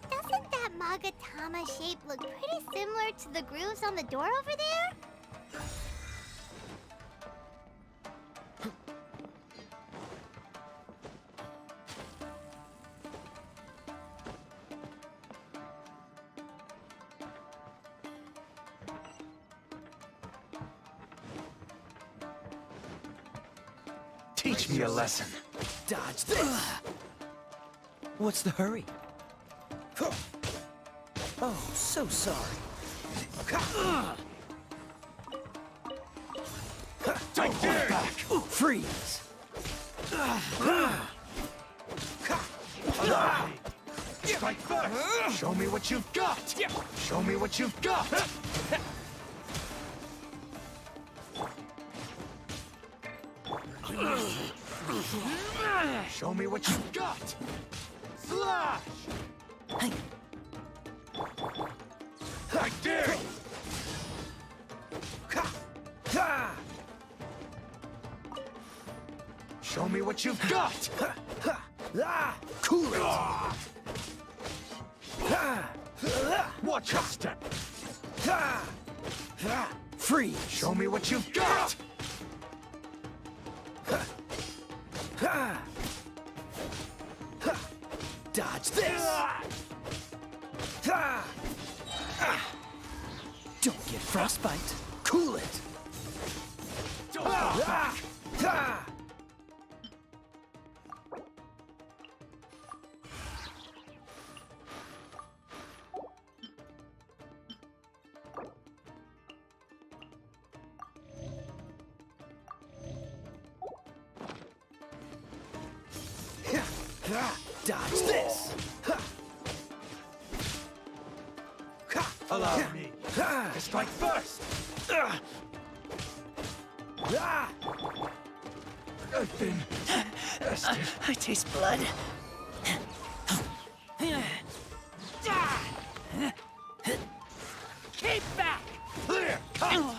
Doesn't that Magatama shape look pretty similar to the grooves on the door over there? Teach me a lesson. Dodge this! What's the hurry? Oh, so sorry. Don't hold back! Freeze! Allow me! Strike first! Show me what you've got! Show me what you've got! Show me what you've got! Slash! I dare you! Show me what you've got! Cool it! Watch your step! Freeze! Show me what you've got! Dodge this! Don't get frostbite. Cool it! Don't hold back! Dodge this! Allow me to strike first! I've been tested. I taste blood. Keep back! Clear! Cut!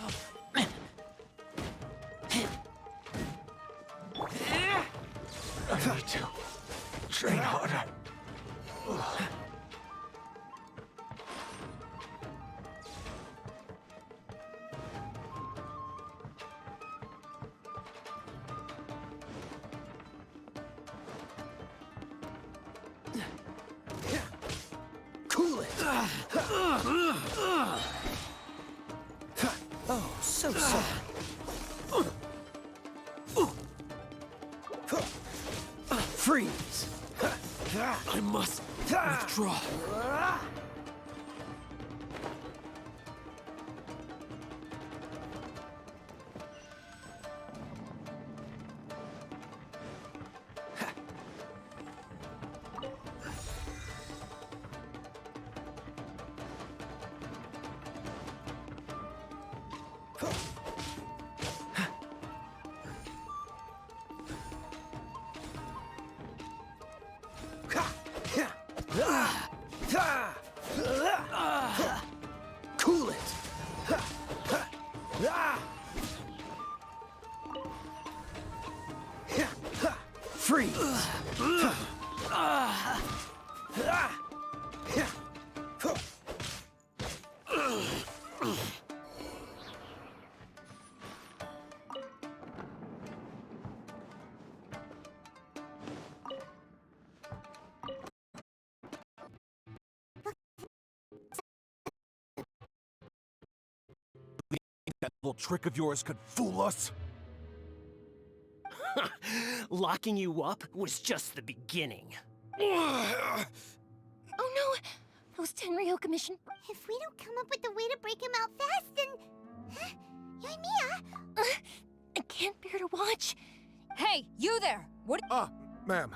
I need to train harder. Cool it! Oh, so sorry. Freeze! I must withdraw. Cool it! Freeze! That little trick of yours could fool us? Locking you up was just the beginning. Oh no! Those Tenryo Commission... If we don't come up with a way to break him out fast, then... Huh? Yoimiya? I can't bear to watch. Hey, you there! What? Ma'am.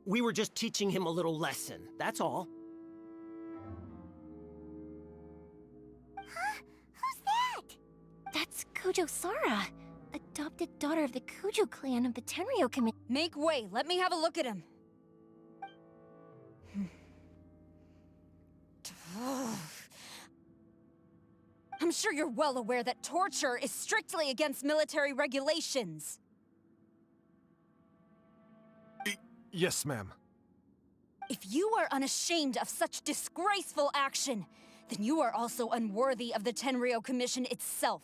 We were just teaching him a little lesson, that's all. Huh? Who's that? That's Kujo Sara, adopted daughter of the Kujo clan of the Tenryo Commission. Make way, let me have a look at him. I'm sure you're well aware that torture is strictly against military regulations. Yes, ma'am. If you are unashamed of such disgraceful action, then you are also unworthy of the Tenryo Commission itself.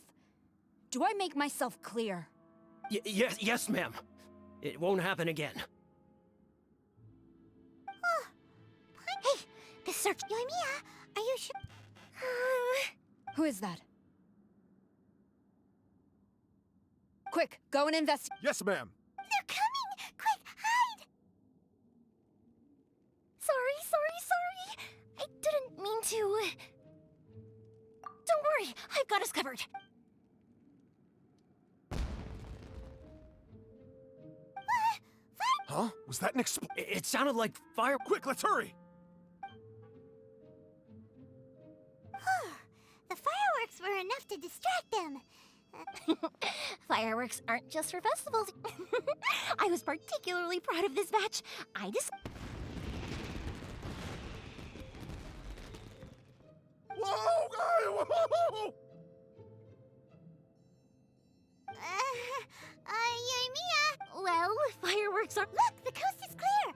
Do I make myself clear? Yes, ma'am. It won't happen again. Oh. Hey, this search... Yoimiya, are you sure? Who is that? Quick, go and investigate. Yes, ma'am. They're coming! Quick, hide! Sorry. I didn't mean to... Don't worry, I've got us covered. Huh? Was that an It sounded like fire. Quick, let's hurry! The fireworks were enough to distract them. Fireworks aren't just for festivals. I was particularly proud of this batch. Whoa! Yoimiya! Well, fireworks are... Look, the coast is clear!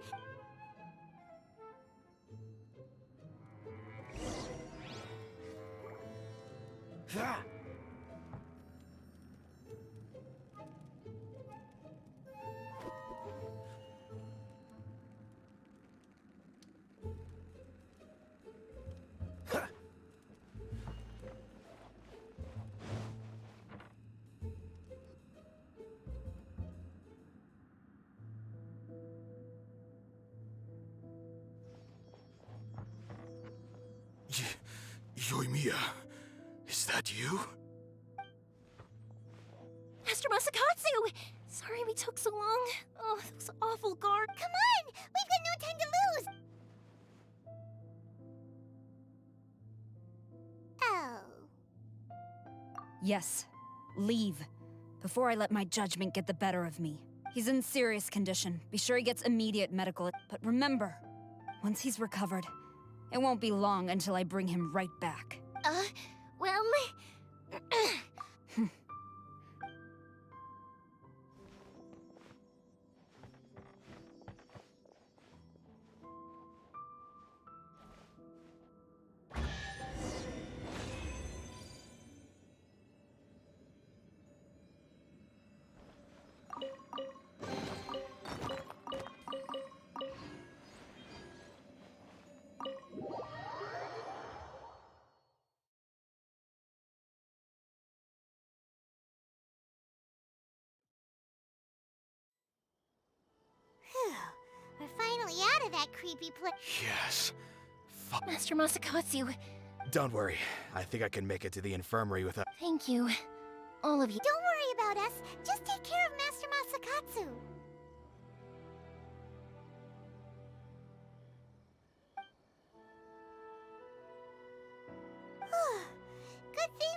Yoimiya, is that you? Master Masakatsu! Sorry we took so long. Oh, those awful guards. Come on! We've got no time to lose! Oh. Yes, leave. Before I let my judgment get the better of me. He's in serious condition. Be sure he gets immediate medical... But remember, once he's recovered, it won't be long until I bring him right back. Well... We're finally out of that creepy place. Yes. Master Masakatsu, Don't worry. I think I can make it to the infirmary without... thank you. All of you. Don't worry about us. Just take care of Master Masakatsu. Good thing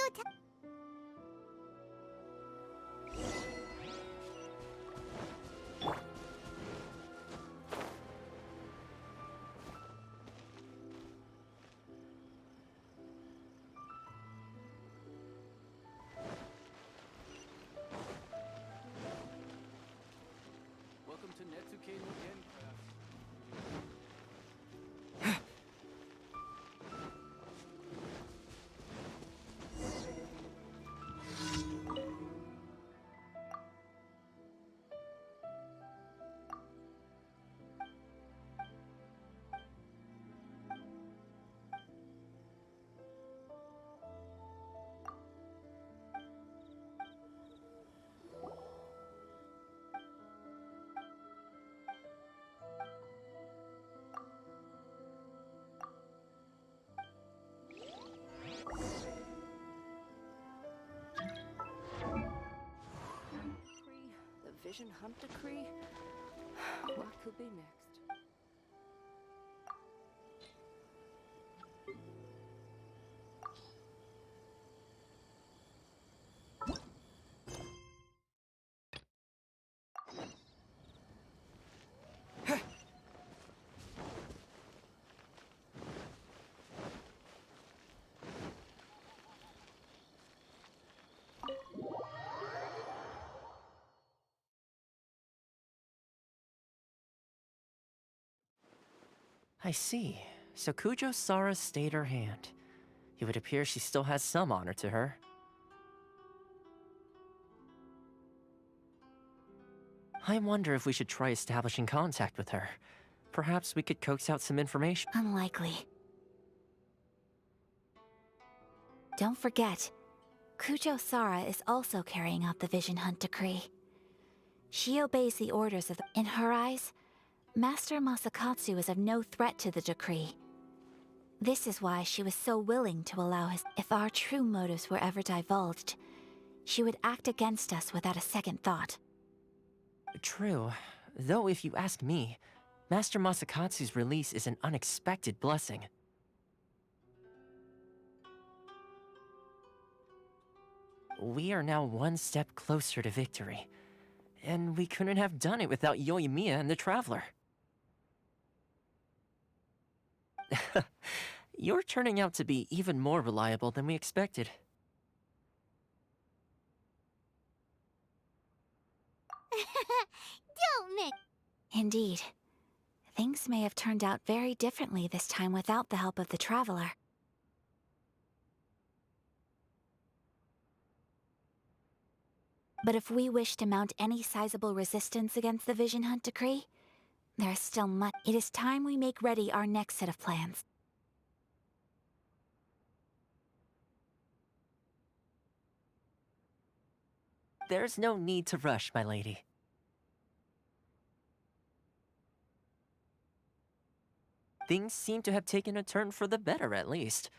attack. Welcome to Netsuke no Gencraft. The Vision Hunt Decree? What could be next? I see. So Kujo Sara stayed her hand. It would appear she still has some honor to her. I wonder if we should try establishing contact with her. Perhaps we could coax out some information. Unlikely. Don't forget, Kujo Sara is also carrying out the Vision Hunt Decree. She obeys the orders of the... In her eyes, Master Masakatsu is of no threat to the decree. This is why she was so willing to allow his... If our true motives were ever divulged, she would act against us without a second thought. True. Though if you ask me, Master Masakatsu's release is an unexpected blessing. We are now one step closer to victory. And we couldn't have done it without EUTHYMIA and the Traveler. You're turning out to be even more reliable than we expected. Don't make... Indeed. Things may have turned out very differently this time without the help of the Traveler. But if we wish to mount any sizable resistance against the Vision Hunt Decree, there is still much. It is time we make ready our next set of plans. There's no need to rush, my lady. Things seem to have taken a turn for the better, at least.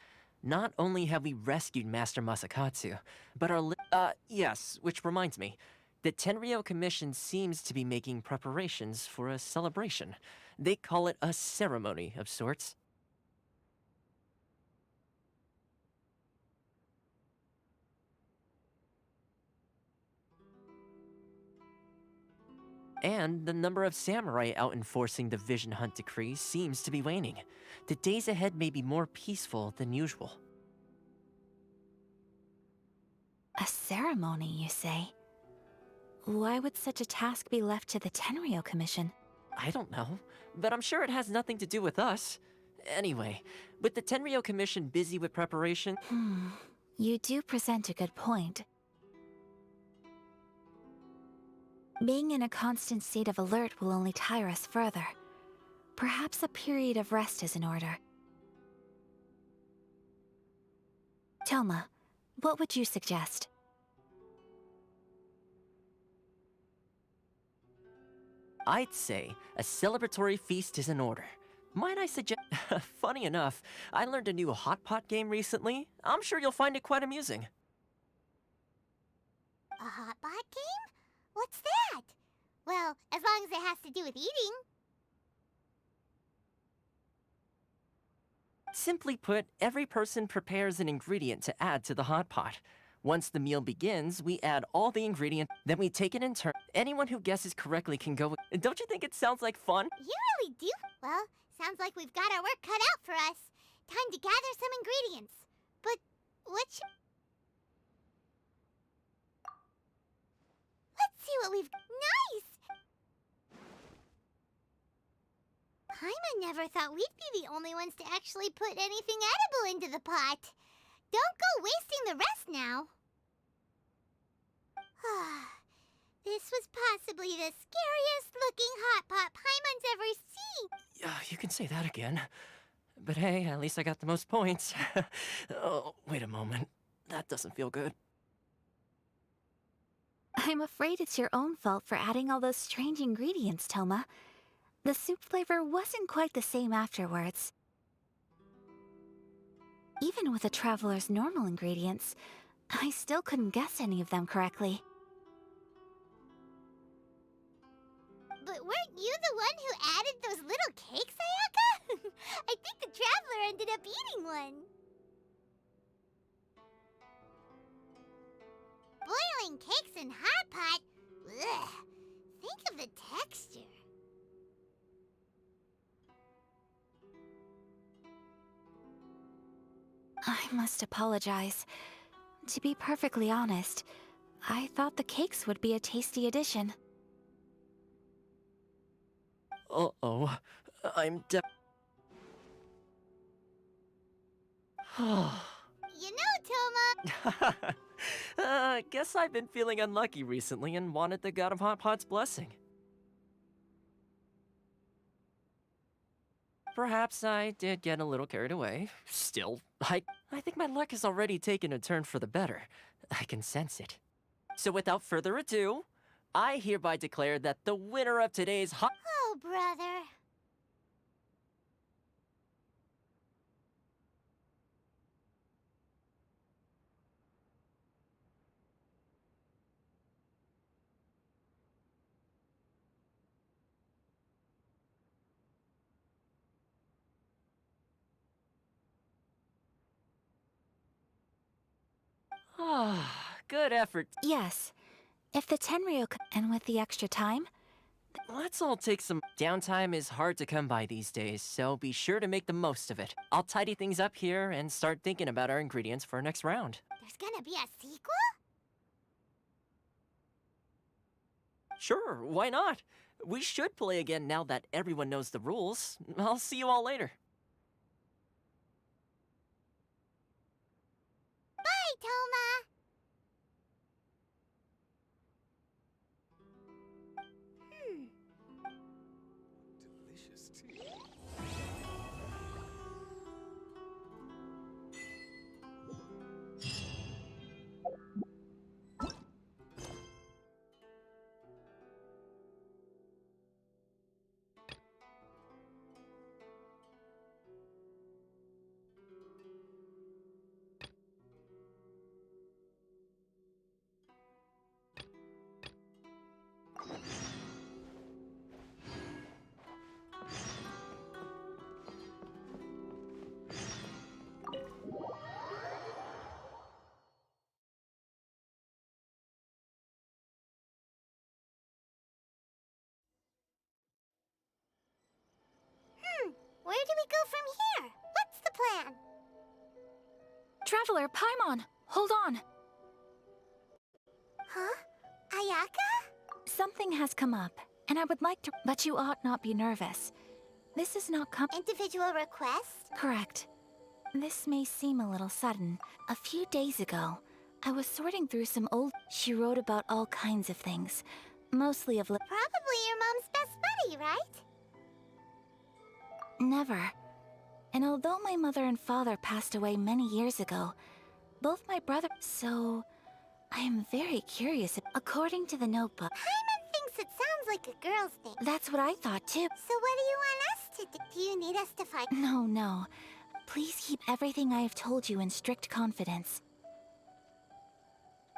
Not only have we rescued Master Masakatsu, but yes, which reminds me. The Tenryou Commission seems to be making preparations for a celebration. They call it a ceremony of sorts. And the number of samurai out enforcing the Vision Hunt Decree seems to be waning. The days ahead may be more peaceful than usual. A ceremony, you say? Why would such a task be left to the Tenryou Commission? I don't know, but I'm sure it has nothing to do with us. Anyway, with the Tenryou Commission busy with preparation... You do present a good point. Being in a constant state of alert will only tire us further. Perhaps a period of rest is in order. Toma, what would you suggest? I'd say a celebratory feast is in order. Might I suggest... Funny enough, I learned a new hot pot game recently. I'm sure you'll find it quite amusing. A hot pot game? What's that? Well, as long as it has to do with eating. Simply put, every person prepares an ingredient to add to the hot pot. Once the meal begins, we add all the ingredients, then we take it in turn. Anyone who guesses correctly can go. Don't you think it sounds like fun? You really do. Well, sounds like we've got our work cut out for us. Time to gather some ingredients. But what should... Let's see what we've... Nice! Paimon never thought we'd be the only ones to actually put anything edible into the pot. Don't go wasting the rest now. This was possibly the scariest looking hot pot Paimon's ever seen. You can say that again. But hey, at least I got the most points. Oh, wait a moment. That doesn't feel good. I'm afraid it's your own fault for adding all those strange ingredients, Toma. The soup flavor wasn't quite the same afterwards. Even with the Traveler's normal ingredients, I still couldn't guess any of them correctly. But weren't you the one who added those little cakes, Ayaka? I think the Traveler ended up eating one. Boiling cakes in hot pot? Ugh. Think of the texture. I must apologize. To be perfectly honest, I thought the cakes would be a tasty addition. Uh-oh. I'm You know, Toma... Guess I've been feeling unlucky recently and wanted the God of Hot Pot's blessing. Perhaps I did get a little carried away. Still, I think my luck has already taken a turn for the better. I can sense it. So without further ado, I hereby declare that the winner of today's hot... Oh, brother. Ah, good effort. Yes. If the Tenryo and with the extra time... Let's all take some... Downtime is hard to come by these days, so be sure to make the most of it. I'll tidy things up here and start thinking about our ingredients for our next round. There's gonna be a sequel? Sure, why not? We should play again now that everyone knows the rules. I'll see you all later. Bye, Toma! Delicious tea. Where do we go from here? What's the plan? Traveler, Paimon! Hold on! Huh? Ayaka? Something has come up, and I would like to... But you ought not be nervous. This is not Individual request? Correct. This may seem a little sudden. A few days ago, I was sorting through some old... She wrote about all kinds of things. Mostly of... Probably your mom's best buddy, right? Never. And although my mother and father passed away many years ago, both my brother... So... I am very curious. According to the notebook... Paimon thinks it sounds like a girl's thing. That's what I thought, too. So what do you want us to do? Do you need us to find... No, no. Please keep everything I have told you in strict confidence.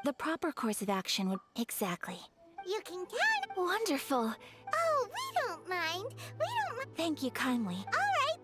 The proper course of action would... Exactly. You can count... Wonderful. Oh, we don't mind. We don't mind. Thank you kindly. All right,